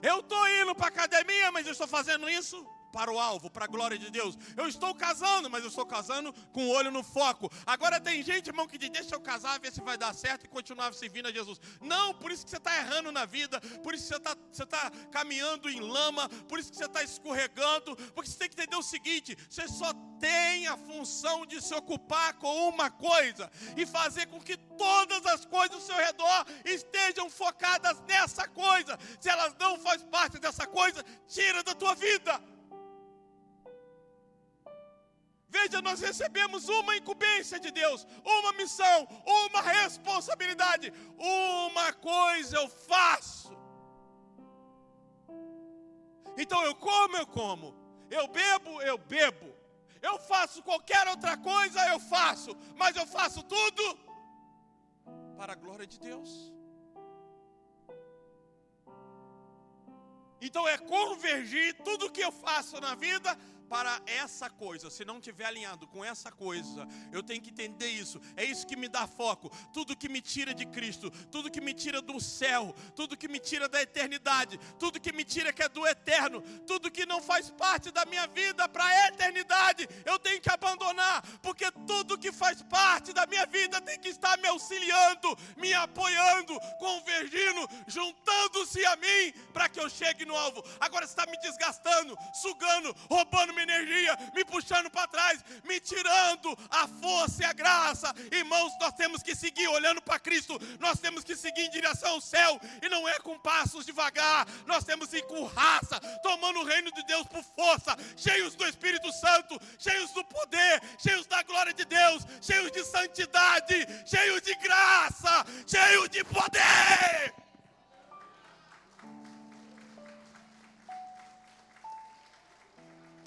eu estou indo para a academia, mas eu estou fazendo isso para o alvo, para a glória de Deus. Eu estou casando, mas eu estou casando com o olho no foco. Agora tem gente, irmão, que diz, deixa eu casar, ver se vai dar certo e continuar servindo a Jesus. Não, por isso que você está errando na vida, por isso que você está caminhando em lama, por isso que você está escorregando, porque você tem que entender o seguinte, você só tem a função de se ocupar com uma coisa e fazer com que todas as coisas ao seu redor estejam focadas nessa coisa. Se elas não fazem parte dessa coisa, tira da tua vida. Veja, nós recebemos uma incumbência de Deus, uma missão, uma responsabilidade. Uma coisa eu faço. Então eu como. Eu bebo. Eu faço qualquer outra coisa, eu faço. Mas eu faço tudo para a glória de Deus. Então é convergir tudo que eu faço na vida para essa coisa. Se não estiver alinhado com essa coisa, eu tenho que entender isso. É isso que me dá foco. Tudo que me tira de Cristo, tudo que me tira do céu, tudo que me tira da eternidade, tudo que me tira que é do eterno, tudo que não faz parte da minha vida para a eternidade, eu tenho que abandonar, porque tudo que faz parte da minha vida tem que estar me auxiliando, me apoiando, convergindo, juntando-se a mim para que eu chegue no alvo. Agora você está me desgastando, sugando, roubando minha energia, me puxando para trás, me tirando a força e a graça. Irmãos, nós temos que seguir olhando para Cristo, nós temos que seguir em direção ao céu, e não é com passos devagar, nós temos que ir com raça, tomando o reino de Deus por força, cheios do Espírito Santo, cheios do poder, cheios da glória de Deus, cheios de santidade, cheios de graça, cheios de poder.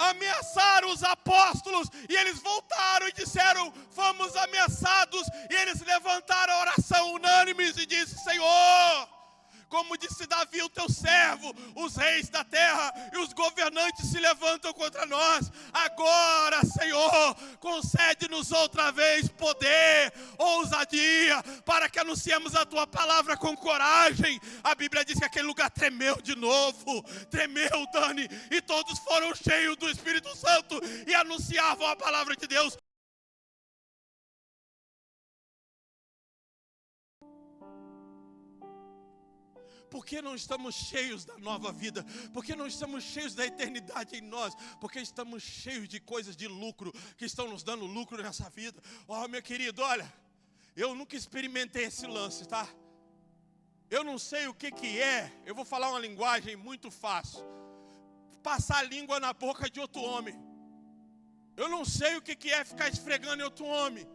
Ameaçaram os apóstolos e eles voltaram e disseram, fomos ameaçados, e eles levantaram a oração unânimes e disse, Senhor, como disse Davi, o teu servo, os reis da terra e os governantes se levantam contra nós. Agora, Senhor, concede-nos outra vez poder, ousadia, para que anunciemos a tua palavra com coragem. A Bíblia diz que aquele lugar tremeu de novo, tremeu, Dani, e todos foram cheios do Espírito Santo e anunciavam a palavra de Deus. Porque não estamos cheios da nova vida? Porque não estamos cheios da eternidade em nós? Porque estamos cheios de coisas de lucro, que estão nos dando lucro nessa vida. Oh, meu querido, olha, eu nunca experimentei esse lance, tá? Eu não sei o que é, eu vou falar uma linguagem muito fácil. Passar a língua na boca de outro homem. Eu não sei o que é ficar esfregando em outro homem.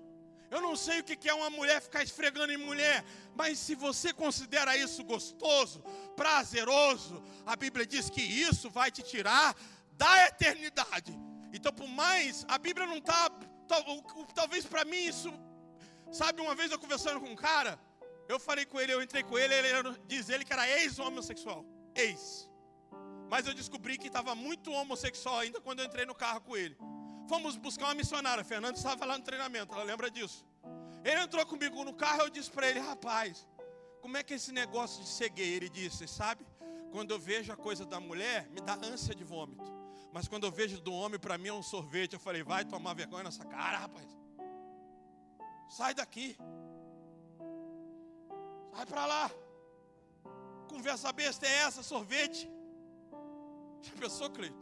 Eu não sei o que é uma mulher ficar esfregando em mulher. Mas se você considera isso gostoso, prazeroso, a Bíblia diz que isso vai te tirar da eternidade. Então, por mais, a Bíblia não está, talvez para mim isso, sabe, uma vez eu conversando com um cara, eu falei com ele, eu entrei com ele, diz ele que era ex-homossexual, ex. Mas eu descobri que estava muito homossexual ainda quando eu entrei no carro com ele. Fomos buscar uma missionária, a Fernanda estava lá no treinamento, ela lembra disso. Ele entrou comigo no carro, eu disse para ele, rapaz, como é que é esse negócio de ser gay? Ele disse, sabe, quando eu vejo a coisa da mulher, me dá ânsia de vômito. Mas quando eu vejo do homem, para mim é um sorvete. Eu falei, vai tomar vergonha nessa cara, rapaz. Sai daqui. Sai para lá. Conversa besta é essa, sorvete? Já pensou, Cleito?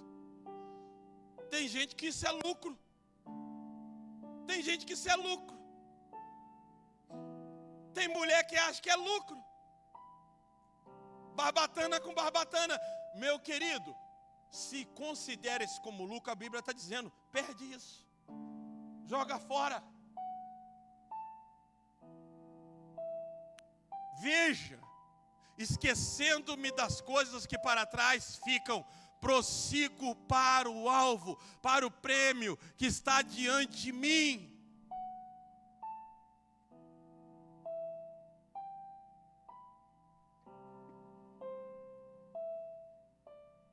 Tem gente que isso é lucro. Tem gente que isso é lucro. Tem mulher que acha que é lucro. Barbatana com barbatana. Meu querido, se considera isso como lucro, a Bíblia está dizendo, perde isso. Joga fora. Veja, esquecendo-me das coisas que para trás ficam, prossigo para o alvo, para o prêmio que está diante de mim.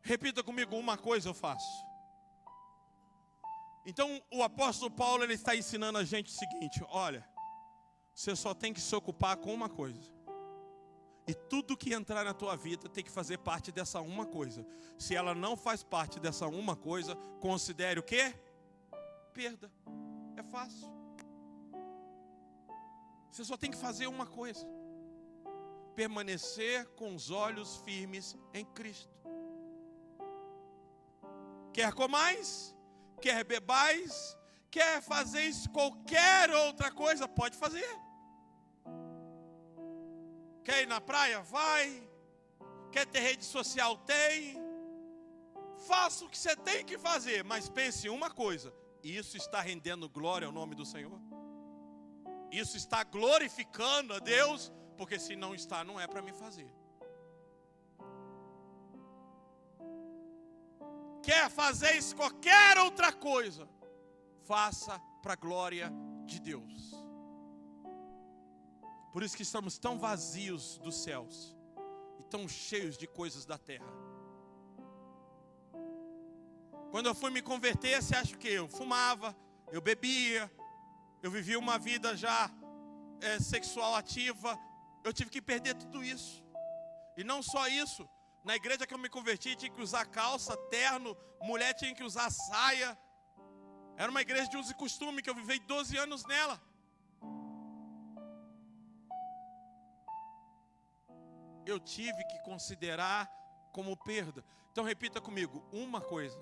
Repita comigo, uma coisa eu faço. Então o apóstolo Paulo, ele está ensinando a gente o seguinte, olha, você só tem que se ocupar com uma coisa. E tudo que entrar na tua vida tem que fazer parte dessa uma coisa. Se ela não faz parte dessa uma coisa, considere o quê? Perda. É fácil. Você só tem que fazer uma coisa. Permanecer com os olhos firmes em Cristo. Quer comais, quer bebais, quer fazer qualquer outra coisa, pode fazer. Quer ir na praia? Vai. Quer ter rede social? Tem. Faça o que você tem que fazer, mas pense em uma coisa: isso está rendendo glória ao nome do Senhor? Isso está glorificando a Deus? Porque se não está, não é para mim fazer. Quer fazer isso, qualquer outra coisa, faça para a glória de Deus. Por isso que estamos tão vazios dos céus e tão cheios de coisas da terra. Quando eu fui me converter, você acha que eu fumava, eu bebia, eu vivia uma vida já sexual ativa. Eu tive que perder tudo isso. E não só isso, na igreja que eu me converti tinha que usar calça, terno, mulher tinha que usar saia. Era uma igreja de uso e costume que eu vivi 12 anos nela. Eu tive que considerar como perda. Então repita comigo, uma coisa.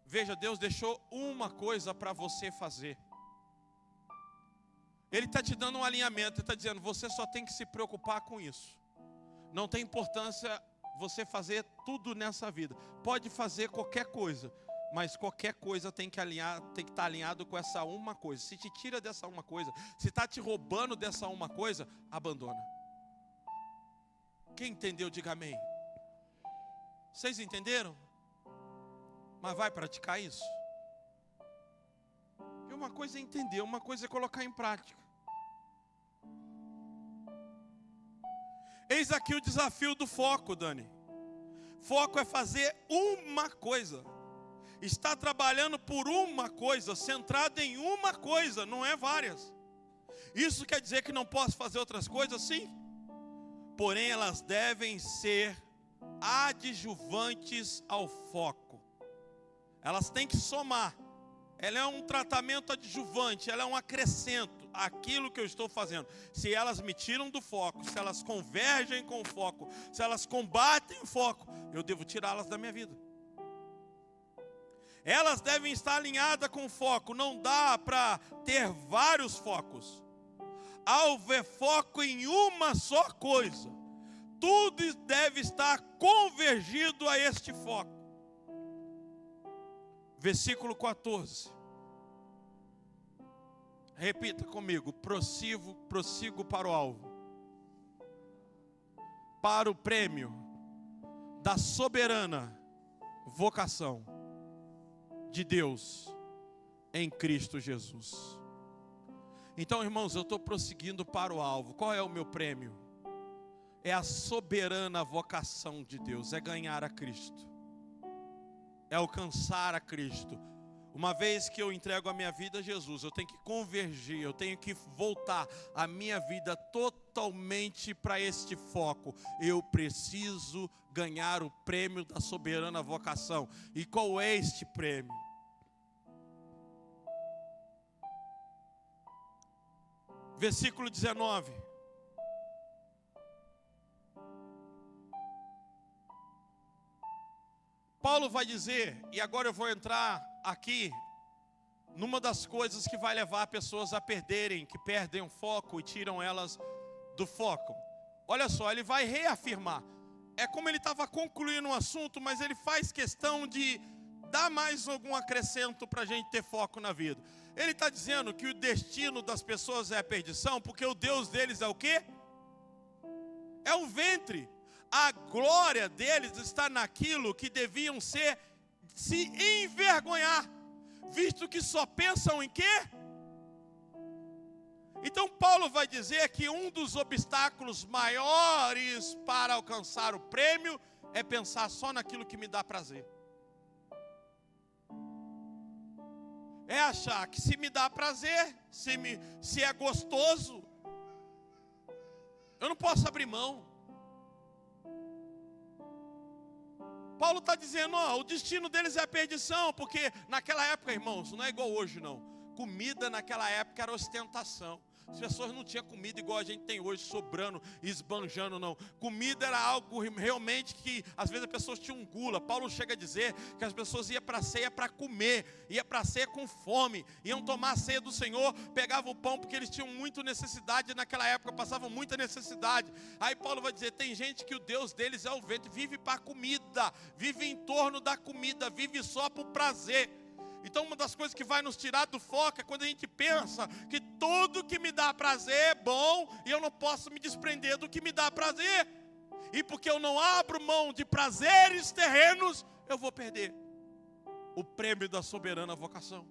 Veja, Deus deixou uma coisa para você fazer. Ele está te dando um alinhamento, Ele está dizendo, você só tem que se preocupar com isso. Não tem importância você fazer tudo nessa vida. Pode fazer qualquer coisa, mas qualquer coisa tem que estar alinhado com essa uma coisa. Se te tira dessa uma coisa, se está te roubando dessa uma coisa, abandona. Quem entendeu, diga amém. Vocês entenderam? Mas vai praticar isso? E uma coisa é entender, uma coisa é colocar em prática. Eis aqui o desafio do foco, Dani. Foco é fazer uma coisa. Está trabalhando por uma coisa, centrado em uma coisa, não é várias. Isso quer dizer que não posso fazer outras coisas? Sim. Porém, elas devem ser adjuvantes ao foco. Elas têm que somar. Ela é um tratamento adjuvante, ela é um acrescento. aquilo que eu estou fazendo, se elas me tiram do foco, se elas convergem com o foco, se elas combatem o foco, eu devo tirá-las da minha vida. Elas devem estar alinhadas com o foco. Não dá para ter vários focos. Ao ver foco em uma só coisa, tudo deve estar convergido a este foco. Versículo 14. Repita comigo: prossigo para o alvo, para o prêmio da soberana vocação de Deus em Cristo Jesus. Então, irmãos, eu estou prosseguindo para o alvo. Qual é o meu prêmio? É a soberana vocação de Deus, é ganhar a Cristo, é alcançar a Cristo. Uma vez que eu entrego a minha vida a Jesus, eu tenho que convergir, eu tenho que voltar a minha vida totalmente para este foco. Eu preciso ganhar o prêmio da soberana vocação. E qual é este prêmio? Versículo 19. Paulo vai dizer, e agora eu vou entrar aqui numa das coisas que vai levar pessoas a perderem, que perdem o foco e tiram elas do foco. Olha só, ele vai reafirmar. É como ele estava concluindo um assunto, mas ele faz questão de dar mais algum acrescento para a gente ter foco na vida. Ele está dizendo que o destino das pessoas é a perdição, porque o Deus deles é o quê? É o ventre. A glória deles está naquilo que deviam ser, se envergonhar, visto que só pensam em quê? Então Paulo vai dizer que um dos obstáculos maiores para alcançar o prêmio é pensar só naquilo que me dá prazer. É achar que se me dá prazer, se é gostoso, eu não posso abrir mão. Paulo está dizendo, o destino deles é a perdição, porque naquela época, irmãos, não é igual hoje não. Comida naquela época era ostentação. As pessoas não tinham comida igual a gente tem hoje, sobrando, esbanjando, não. Comida era algo realmente que, às vezes, as pessoas tinham gula. Paulo chega a dizer que as pessoas iam para a ceia para comer, iam para a ceia com fome, iam tomar a ceia do Senhor, pegavam o pão, porque eles tinham muita necessidade naquela época, passavam muita necessidade. Aí Paulo vai dizer, tem gente que o Deus deles é o ventre, vive para a comida, vive em torno da comida, vive só para o prazer. Então uma das coisas que vai nos tirar do foco é quando a gente pensa que tudo que me dá prazer é bom e eu não posso me desprender do que me dá prazer. E porque eu não abro mão de prazeres terrenos, eu vou perder o prêmio da soberana vocação.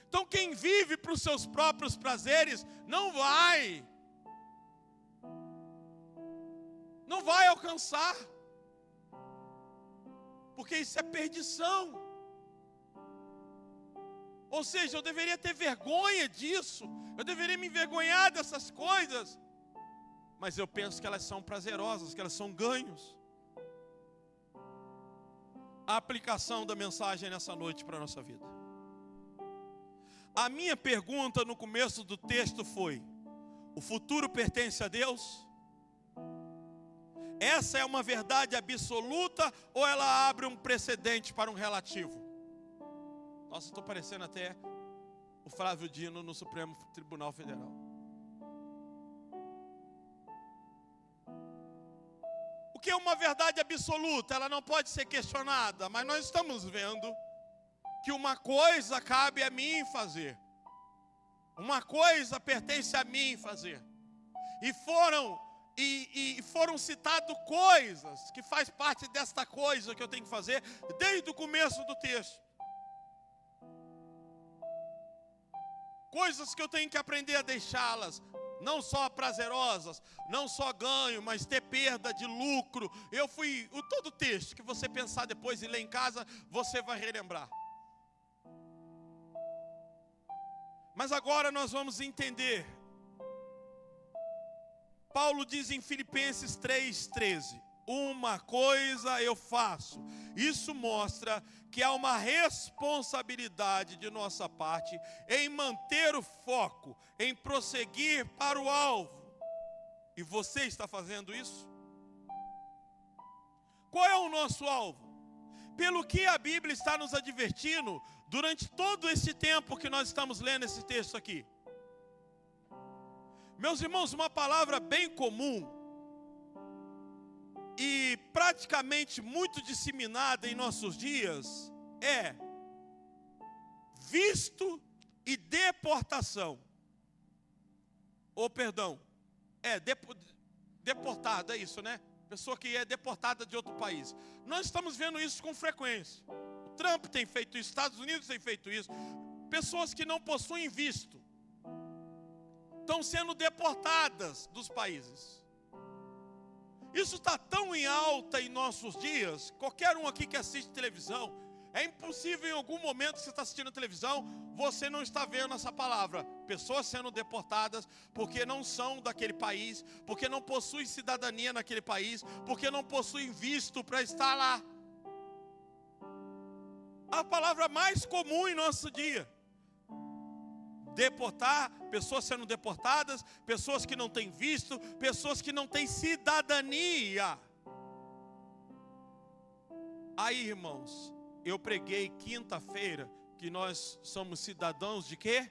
Então quem vive para os seus próprios prazeres não vai alcançar, porque isso é perdição. Ou seja, eu deveria ter vergonha disso, eu deveria me envergonhar dessas coisas, mas eu penso que elas são prazerosas, que elas são ganhos. A aplicação da mensagem nessa noite para a nossa vida. A minha pergunta no começo do texto foi: o futuro pertence a Deus? Essa é uma verdade absoluta ou ela abre um precedente para um relativo? Nossa, estou parecendo até o Flávio Dino no Supremo Tribunal Federal. O que é uma verdade absoluta? Ela não pode ser questionada, mas nós estamos vendo que uma coisa cabe a mim fazer. Uma coisa pertence a mim fazer. E foram citadas coisas que faz parte desta coisa que eu tenho que fazer desde o começo do texto. Coisas que eu tenho que aprender a deixá-las, não só prazerosas, não só ganho, mas ter perda de lucro. Todo o texto que você pensar depois e ler em casa, você vai relembrar. Mas agora nós vamos entender. Paulo diz em Filipenses 3:13, uma coisa eu faço. Isso mostra que há uma responsabilidade de nossa parte em manter o foco, em prosseguir para o alvo. E você está fazendo isso? Qual é o nosso alvo? Pelo que a Bíblia está nos advertindo durante todo esse tempo que nós estamos lendo esse texto aqui. Meus irmãos, uma palavra bem comum e praticamente muito disseminada em nossos dias é visto e deportação. Ou perdão, deportado, é isso, né? Pessoa que é deportada de outro país. Nós estamos vendo isso com frequência. O Trump tem feito isso, os Estados Unidos tem feito isso. Pessoas que não possuem visto estão sendo deportadas dos países. Isso está tão em alta em nossos dias. Qualquer um aqui que assiste televisão, é impossível em algum momento que você está assistindo televisão, você não está vendo essa palavra. Pessoas sendo deportadas porque não são daquele país, porque não possuem cidadania naquele país, porque não possuem visto para estar lá. A palavra mais comum em nosso dia. Deportar, pessoas sendo deportadas, pessoas que não têm visto, pessoas que não têm cidadania. Aí, irmãos, eu preguei quinta-feira que nós somos cidadãos de quê?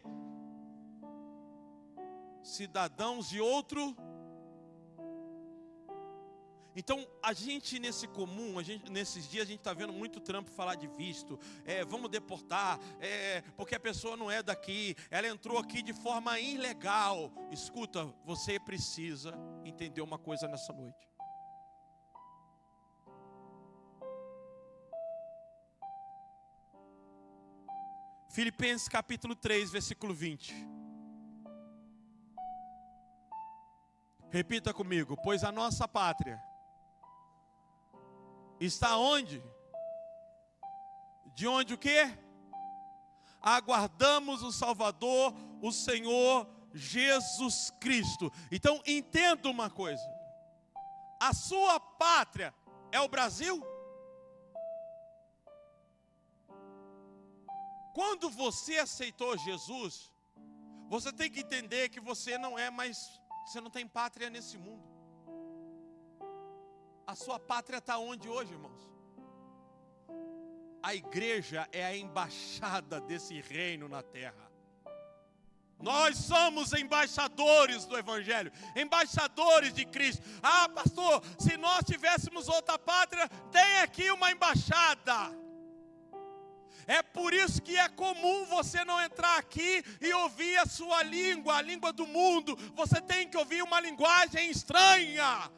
Cidadãos de outro. Então, a gente nesse comum, nesses dias a gente está vendo muito Trump falar de visto, vamos deportar, porque a pessoa não é daqui, ela entrou aqui de forma ilegal. Escuta, você precisa entender uma coisa nessa noite. Filipenses capítulo 3, versículo 20. Repita comigo, pois a nossa pátria está onde? De onde o quê? Aguardamos o Salvador, o Senhor Jesus Cristo. Então entenda uma coisa. A sua pátria é o Brasil? Quando você aceitou Jesus, você tem que entender que você não tem pátria nesse mundo. A sua pátria está onde hoje, irmãos? A igreja é a embaixada desse reino na terra. Nós somos embaixadores do Evangelho, embaixadores de Cristo. Ah, pastor, se nós tivéssemos outra pátria, tem aqui uma embaixada. É por isso que é comum você não entrar aqui e ouvir a sua língua, a língua do mundo. Você tem que ouvir uma linguagem estranha.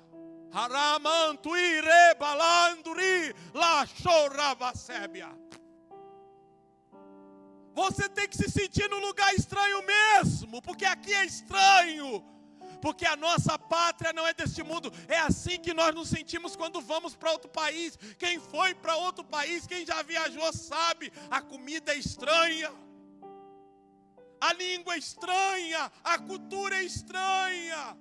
Você tem que se sentir num lugar estranho mesmo, porque aqui é estranho. Porque a nossa pátria não é deste mundo. É assim que nós nos sentimos quando vamos para outro país. Quem foi para outro país, quem já viajou sabe, a comida é estranha, a língua é estranha, a cultura é estranha,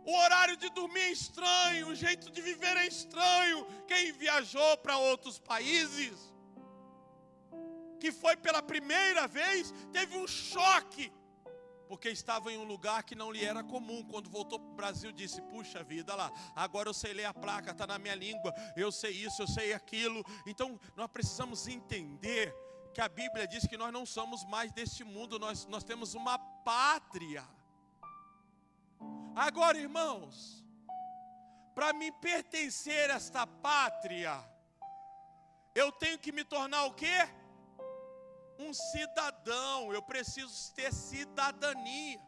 o horário de dormir é estranho, o jeito de viver é estranho. Quem viajou para outros países, que foi pela primeira vez, teve um choque, porque estava em um lugar que não lhe era comum. Quando voltou para o Brasil, disse, puxa vida, lá, agora eu sei ler a placa, está na minha língua, eu sei isso, eu sei aquilo. Então, nós precisamos entender que a Bíblia diz que nós não somos mais deste mundo, nós temos uma pátria. Agora, irmãos, para me pertencer a esta pátria, eu tenho que me tornar o quê? Um cidadão. Eu preciso ter cidadania.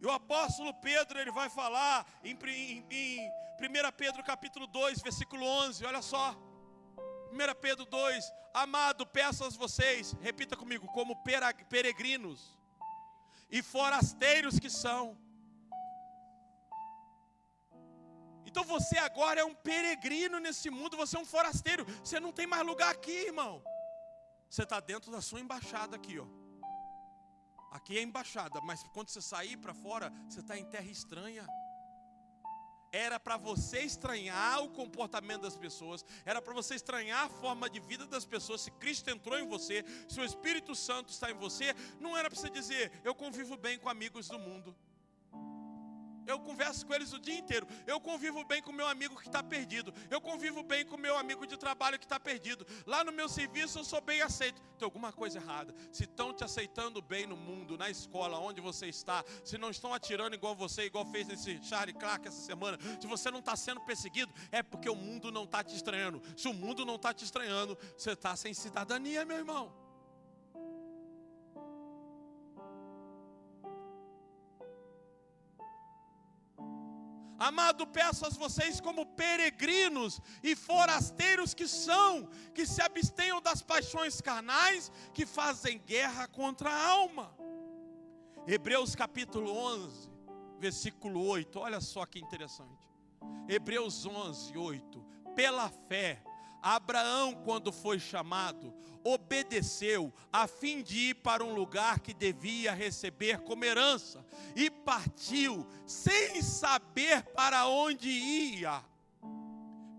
E o apóstolo Pedro, ele vai falar em 1 Pedro capítulo 2, versículo 11, olha só. 1 Pedro 2, amado, peço a vocês, repita comigo, como peregrinos e forasteiros que são. Então você agora é um peregrino nesse mundo, você é um forasteiro, você não tem mais lugar aqui, irmão. Você está dentro da sua embaixada aqui, ó. Aqui é a embaixada, mas quando você sair para fora, você está em terra estranha. era para você estranhar o comportamento das pessoas, era para você estranhar a forma de vida das pessoas. Se Cristo entrou em você, se o Espírito Santo está em você, não era para você dizer: eu convivo bem com amigos do mundo, eu converso com eles o dia inteiro, eu convivo bem com o meu amigo que está perdido, eu convivo bem com o meu amigo de trabalho que está perdido, lá no meu serviço eu sou bem aceito. Tem alguma coisa errada. Se estão te aceitando bem no mundo, na escola, onde você está, se não estão atirando igual você, igual fez nesse Charlie Clark essa semana, se você não está sendo perseguido, é porque o mundo não está te estranhando. Se o mundo não está te estranhando, você está sem cidadania, meu irmão. Amado, peço a vocês como peregrinos e forasteiros que são, que se abstenham das paixões carnais que fazem guerra contra a alma. Hebreus capítulo 11, versículo 8, olha só que interessante. Hebreus 11, 8. Pela fé, Abraão, quando foi chamado, obedeceu a fim de ir para um lugar que devia receber como herança, e partiu sem saber para onde ia.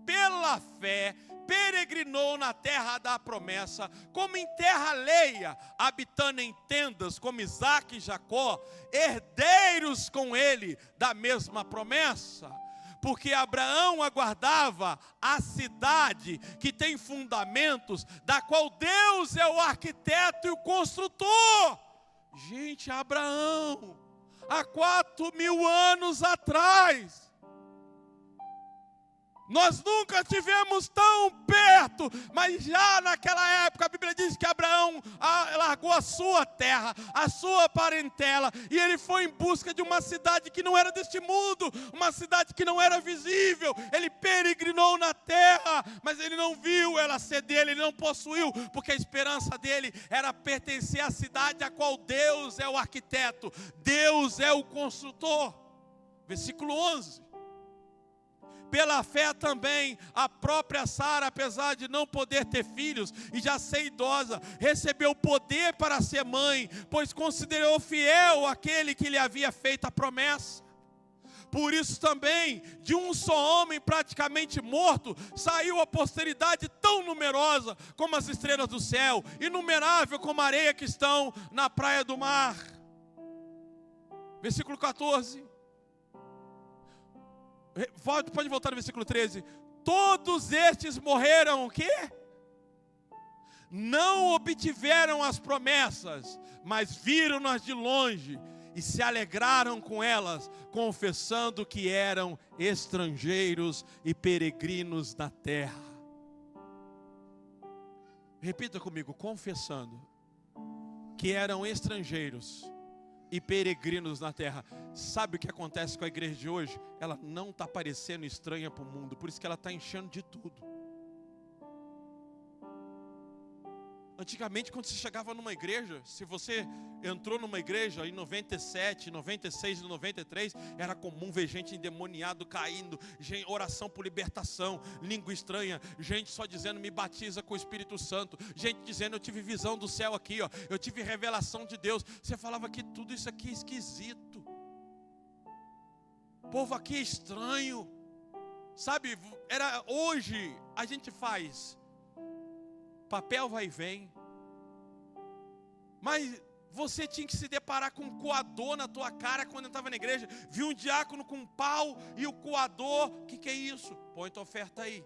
Pela fé, peregrinou na terra da promessa, como em terra alheia, habitando em tendas como Isaque e Jacó, herdeiros com ele da mesma promessa. Porque Abraão aguardava a cidade que tem fundamentos, da qual Deus é o arquiteto e o construtor. Gente, Abraão, há 4.000 anos atrás, nós nunca tivemos tão perto, mas já naquela época a Bíblia diz que Abraão largou a sua terra, a sua parentela, e ele foi em busca de uma cidade que não era deste mundo, uma cidade que não era visível. Ele peregrinou na terra, mas ele não viu ela ser dele, ele não possuiu, porque a esperança dele era pertencer à cidade a qual Deus é o arquiteto, Deus é o construtor. Versículo 11. Pela fé também, a própria Sara, apesar de não poder ter filhos e já ser idosa, recebeu poder para ser mãe, pois considerou fiel aquele que lhe havia feito a promessa. Por isso também, de um só homem praticamente morto, saiu a posteridade tão numerosa como as estrelas do céu, inumerável como a areia que estão na praia do mar. Versículo 14. Pode voltar no versículo 13. Todos estes morreram o quê? Não obtiveram as promessas, mas viram-nas de longe e se alegraram com elas, confessando que eram estrangeiros e peregrinos na terra. Repita comigo: confessando que eram estrangeiros e peregrinos na terra. Sabe o que acontece com a igreja de hoje? Ela não está parecendo estranha para o mundo, por isso que ela está enchendo de tudo. Antigamente, quando você chegava numa igreja, se você entrou numa igreja em 97, 96 e 93, era comum ver gente endemoniado caindo, oração por libertação, língua estranha, gente só dizendo: me batiza com o Espírito Santo, gente dizendo: eu tive visão do céu aqui, ó, eu tive revelação de Deus. Você falava que tudo isso aqui é esquisito, o povo aqui é estranho, sabe? Hoje a gente faz papel vai e vem, mas você tinha que se deparar com um coador na tua cara quando estava na igreja. Viu um diácono com um pau e o coador: o que é isso? Põe tua oferta aí.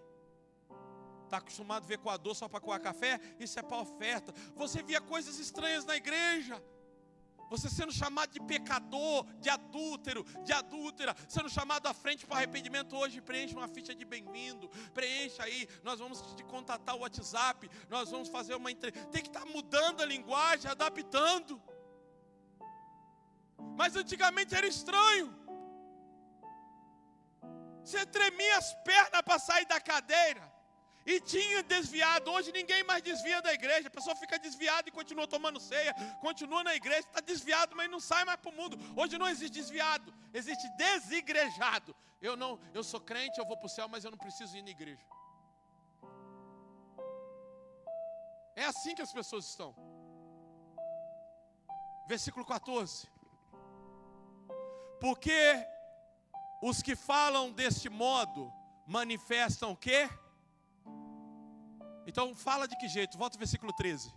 Está acostumado a ver coador só para coar café? Isso é para oferta. Você via coisas estranhas na igreja. Você sendo chamado de pecador, de adúltero, de adúltera, sendo chamado à frente para arrependimento. Hoje preencha uma ficha de bem-vindo, preencha aí, nós vamos te contatar o WhatsApp, nós vamos fazer uma entrevista. Tem que estar mudando a linguagem, adaptando. Mas antigamente era estranho. Você tremia as pernas para sair da cadeira. E tinha desviado. Hoje ninguém mais desvia da igreja. A pessoa fica desviada e continua tomando ceia, continua na igreja, está desviado, mas não sai mais para o mundo. Hoje não existe desviado, existe desigrejado. Eu sou crente, eu vou para o céu, mas eu não preciso ir na igreja. É assim que as pessoas estão. Versículo 14. Porque Os que falam deste modo manifestam o quê? Então fala de que jeito? Volta ao versículo 13.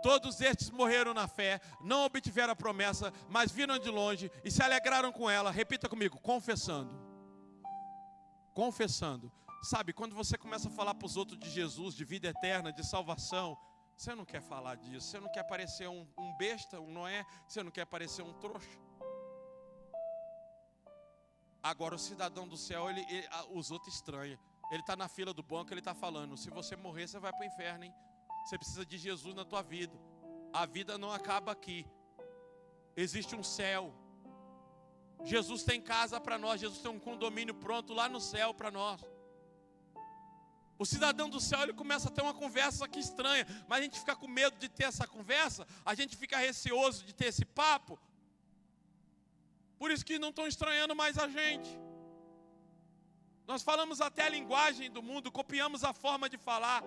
Todos estes morreram na fé, não obtiveram a promessa, mas viram de longe e se alegraram com ela. Repita comigo, confessando. Confessando. Sabe, quando você começa a falar para os outros de Jesus, de vida eterna, de salvação, você não quer falar disso, você não quer parecer um besta, um Noé, você não quer parecer um trouxa. Agora o cidadão do céu, os outros estranham. Ele está na fila do banco, ele está falando, se você morrer, você vai para o inferno, hein? Você precisa de Jesus na tua vida. A vida não acaba aqui. Existe um céu. Jesus tem casa para nós, Jesus tem um condomínio pronto lá no céu para nós. O cidadão do céu, ele começa a ter uma conversa que estranha, mas a gente fica com medo de ter essa conversa, a gente fica receoso de ter esse papo. Por isso que não estão estranhando mais a gente. Nós falamos até a linguagem do mundo, copiamos a forma de falar.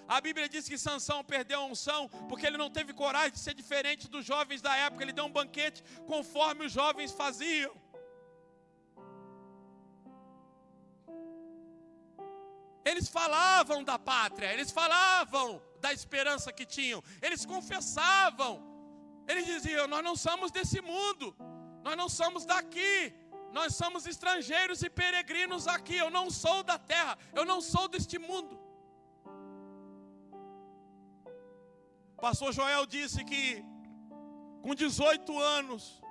A Bíblia diz que Sansão perdeu a unção porque ele não teve coragem de ser diferente dos jovens da época. Ele deu um banquete conforme os jovens faziam. Eles falavam da pátria, eles falavam da esperança que tinham, eles confessavam, eles diziam, nós não somos desse mundo, nós não somos daqui, nós somos estrangeiros e peregrinos aqui, eu não sou da terra, eu não sou deste mundo. O pastor Joel disse que com 18 anos,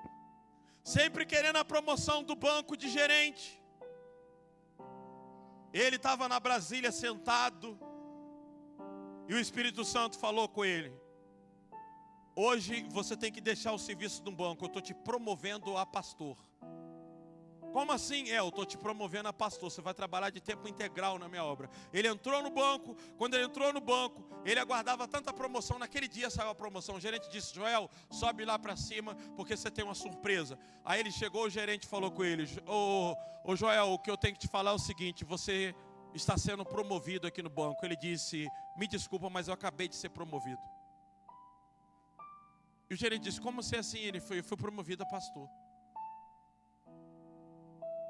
sempre querendo a promoção do banco de gerente, ele estava na Brasília sentado e o Espírito Santo falou com ele: hoje você tem que deixar o serviço do banco, eu estou te promovendo a pastor. Como assim? Eu estou te promovendo a pastor, você vai trabalhar de tempo integral na minha obra. Ele entrou no banco, quando ele entrou no banco, ele aguardava tanta promoção, naquele dia saiu a promoção. O gerente disse: Joel, sobe lá para cima, porque você tem uma surpresa. Aí ele chegou, o gerente falou com ele: ô Joel, o que eu tenho que te falar é o seguinte, você está sendo promovido aqui no banco. Ele disse: me desculpa, mas eu acabei de ser promovido. E o gerente disse: como você é assim? Ele foi promovido a pastor.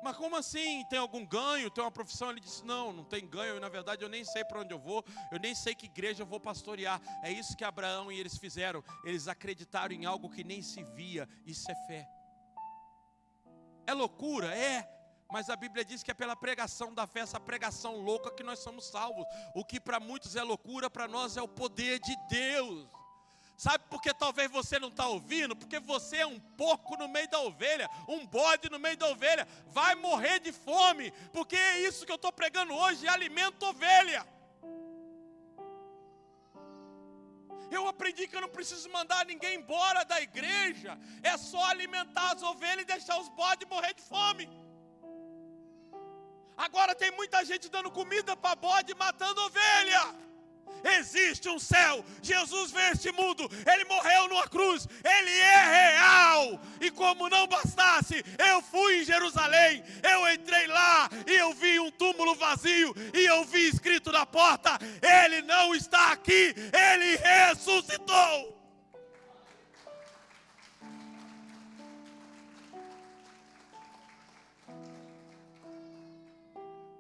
Mas como assim? Tem algum ganho? Tem uma profissão? Ele disse: não tem ganho. Na verdade eu nem sei para onde eu vou. Eu nem sei que igreja eu vou pastorear. É isso que Abraão e eles fizeram. Eles acreditaram em algo que nem se via. Isso é fé. É loucura? É. Mas a Bíblia diz que é pela pregação da fé, essa pregação louca, que nós somos salvos. O que para muitos é loucura, para nós é o poder de Deus. Sabe por que talvez você não está ouvindo? Porque você é um porco no meio da ovelha, um bode no meio da ovelha, vai morrer de fome, porque é isso que eu estou pregando hoje, alimento ovelha. Eu aprendi que eu não preciso mandar ninguém embora da igreja, é só alimentar as ovelhas e deixar os bodes morrer de fome. Agora tem muita gente dando comida para bode e matando ovelha. Existe um céu, Jesus veio a este mundo, Ele morreu numa cruz, Ele é real. E como não bastasse, eu fui em Jerusalém, eu entrei lá e eu vi um túmulo vazio e eu vi escrito na porta: Ele não está aqui, Ele ressuscitou.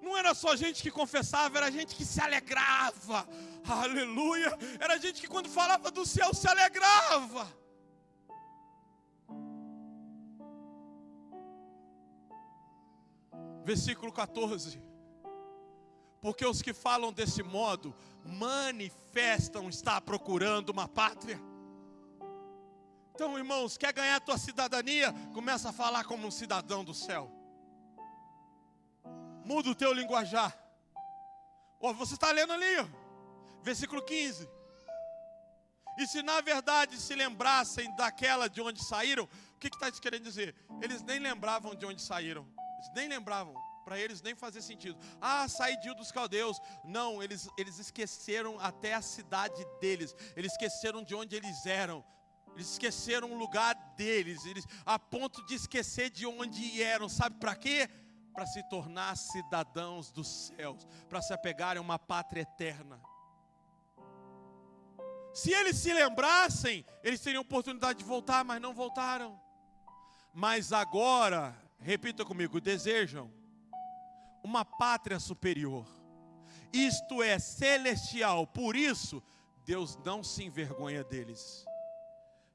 Não era só gente que confessava, era gente que se alegrava. Aleluia! Era gente que quando falava do céu se alegrava. Versículo 14. Porque os que falam desse modo manifestam estar procurando uma pátria. Então, irmãos, quer ganhar a tua cidadania? Começa a falar como um cidadão do céu. Muda o teu linguajar. Você está lendo ali, versículo 15. E se na verdade se lembrassem daquela de onde saíram, o que está querendo dizer? Eles nem lembravam de onde saíram. Eles nem lembravam. Para eles nem fazia sentido. Saí de Ur dos Caldeus. Não, eles esqueceram até a cidade deles. Eles esqueceram de onde eles eram. Eles esqueceram o lugar deles. A ponto de esquecer de onde eram. Sabe para quê? Para se tornar cidadãos dos céus, para se apegarem a uma pátria eterna. Se eles se lembrassem, eles teriam oportunidade de voltar, mas não voltaram. Mas agora, repita comigo, desejam uma pátria superior. Isto é celestial. Por isso, Deus não se envergonha deles,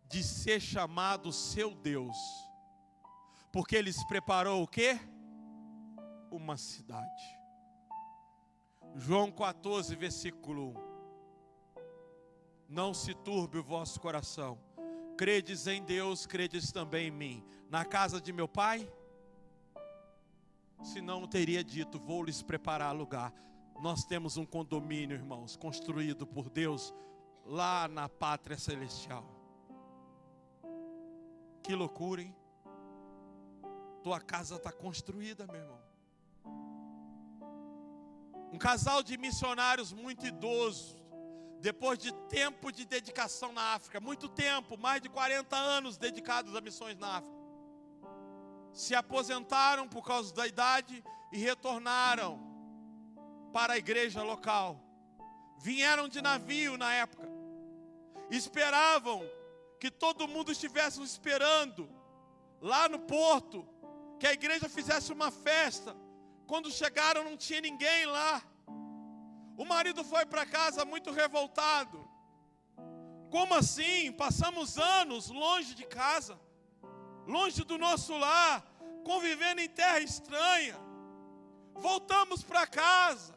de ser chamado seu Deus. Porque Ele se preparou o quê? Uma cidade. João 14, versículo 1. Não se turbe o vosso coração. Credes em Deus, credes também em mim. Na casa de meu pai? Senão eu teria dito, vou lhes preparar lugar. Nós temos um condomínio, irmãos, construído por Deus lá na pátria celestial. Que loucura, hein? Tua casa está construída, meu irmão. Um casal de missionários muito idosos, depois de tempo de dedicação na África, muito tempo, mais de 40 anos dedicados a missões na África, se aposentaram por causa da idade e retornaram para a igreja local. Vieram de navio na época, esperavam que todo mundo estivesse esperando lá no porto, que a igreja fizesse uma festa. Quando chegaram não tinha ninguém lá. O marido foi para casa muito revoltado. Como assim? Passamos anos longe de casa, longe do nosso lar, convivendo em terra estranha. Voltamos para casa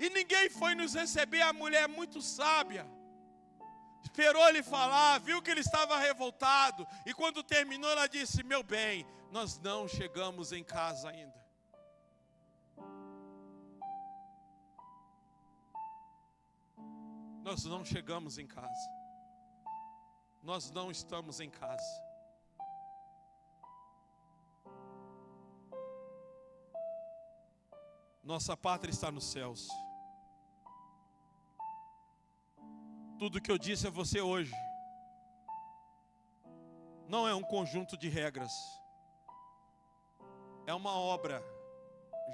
e ninguém foi nos receber. A mulher muito sábia esperou ele falar, viu que ele estava revoltado, e quando terminou ela disse, meu bem, nós não chegamos em casa ainda. Nós não chegamos em casa. Nós não estamos em casa. Nossa pátria está nos céus. Tudo que eu disse a você hoje não é um conjunto de regras. É uma obra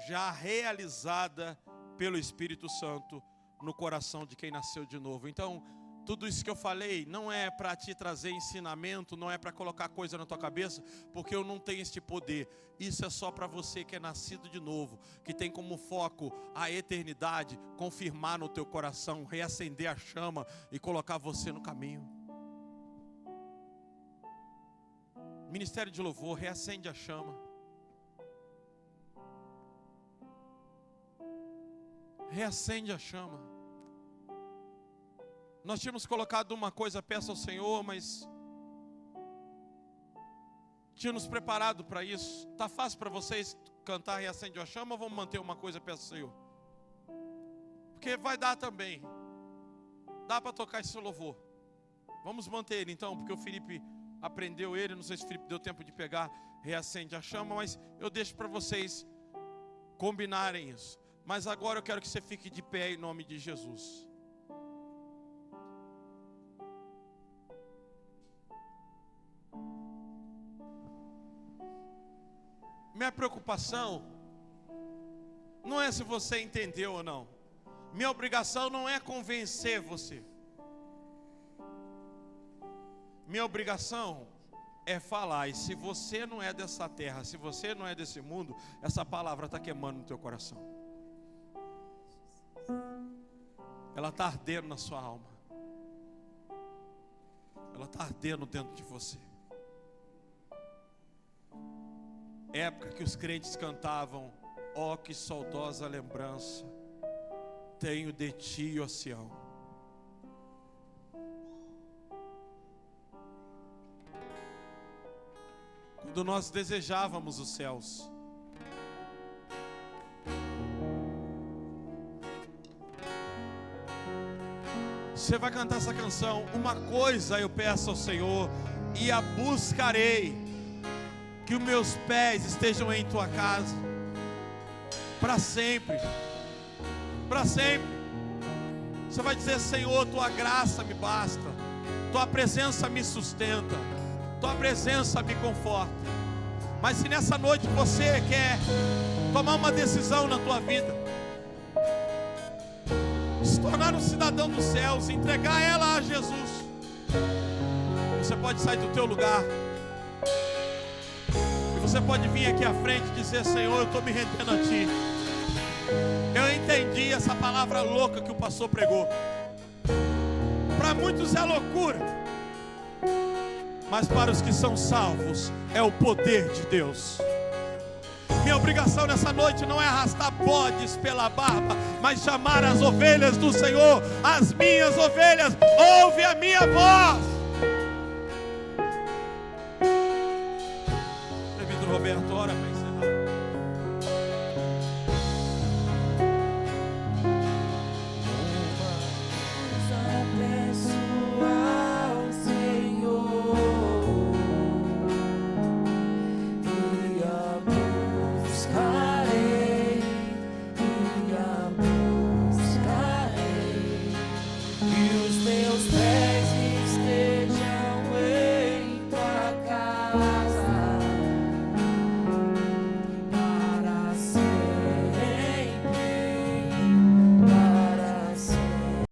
já realizada pelo Espírito Santo no coração de quem nasceu de novo. Então, tudo isso que eu falei não é para te trazer ensinamento, não é para colocar coisa na tua cabeça, porque eu não tenho este poder. Isso é só para você que é nascido de novo, que tem como foco a eternidade, confirmar no teu coração, reacender a chama e colocar você no caminho. Ministério de Louvor, reacende a chama. Reacende a chama. Nós tínhamos colocado uma coisa, peça ao Senhor, mas tínhamos preparado para isso. Está fácil para vocês cantar Reacende a Chama ou vamos manter uma coisa, peça ao Senhor? Porque vai dar também. Dá para tocar esse louvor. Vamos manter ele então, porque o Felipe aprendeu ele. Não sei se o Felipe deu tempo de pegar Reacende a Chama, mas eu deixo para vocês combinarem isso. Mas agora eu quero que você fique de pé em nome de Jesus. Minha preocupação não é se você entendeu ou não. Minha obrigação não é convencer você. Minha obrigação é falar. E se você não é dessa terra, se você não é desse mundo, essa palavra está queimando no teu coração. Ela está ardendo na sua alma. Ela está ardendo dentro de você. Época que os crentes cantavam, ó que saudosa lembrança tenho de ti, ó Sião. Quando nós desejávamos os céus, você vai cantar essa canção. Uma coisa eu peço ao Senhor e a buscarei, que os meus pés estejam em tua casa para sempre. Para sempre. Você vai dizer, Senhor, tua graça me basta, tua presença me sustenta, tua presença me conforta. Mas se nessa noite você quer tomar uma decisão na tua vida, se tornar um cidadão dos céus, entregar ela a Jesus, você pode sair do teu lugar. você pode vir aqui à frente e dizer: Senhor, eu estou me rendendo a Ti. Eu entendi essa palavra louca que o pastor pregou. Para muitos é loucura, mas para os que são salvos é o poder de Deus. Minha obrigação nessa noite não é arrastar bodes pela barba, mas chamar as ovelhas do Senhor, as minhas ovelhas. Ouve a minha voz. Presbítero Roberto, ora,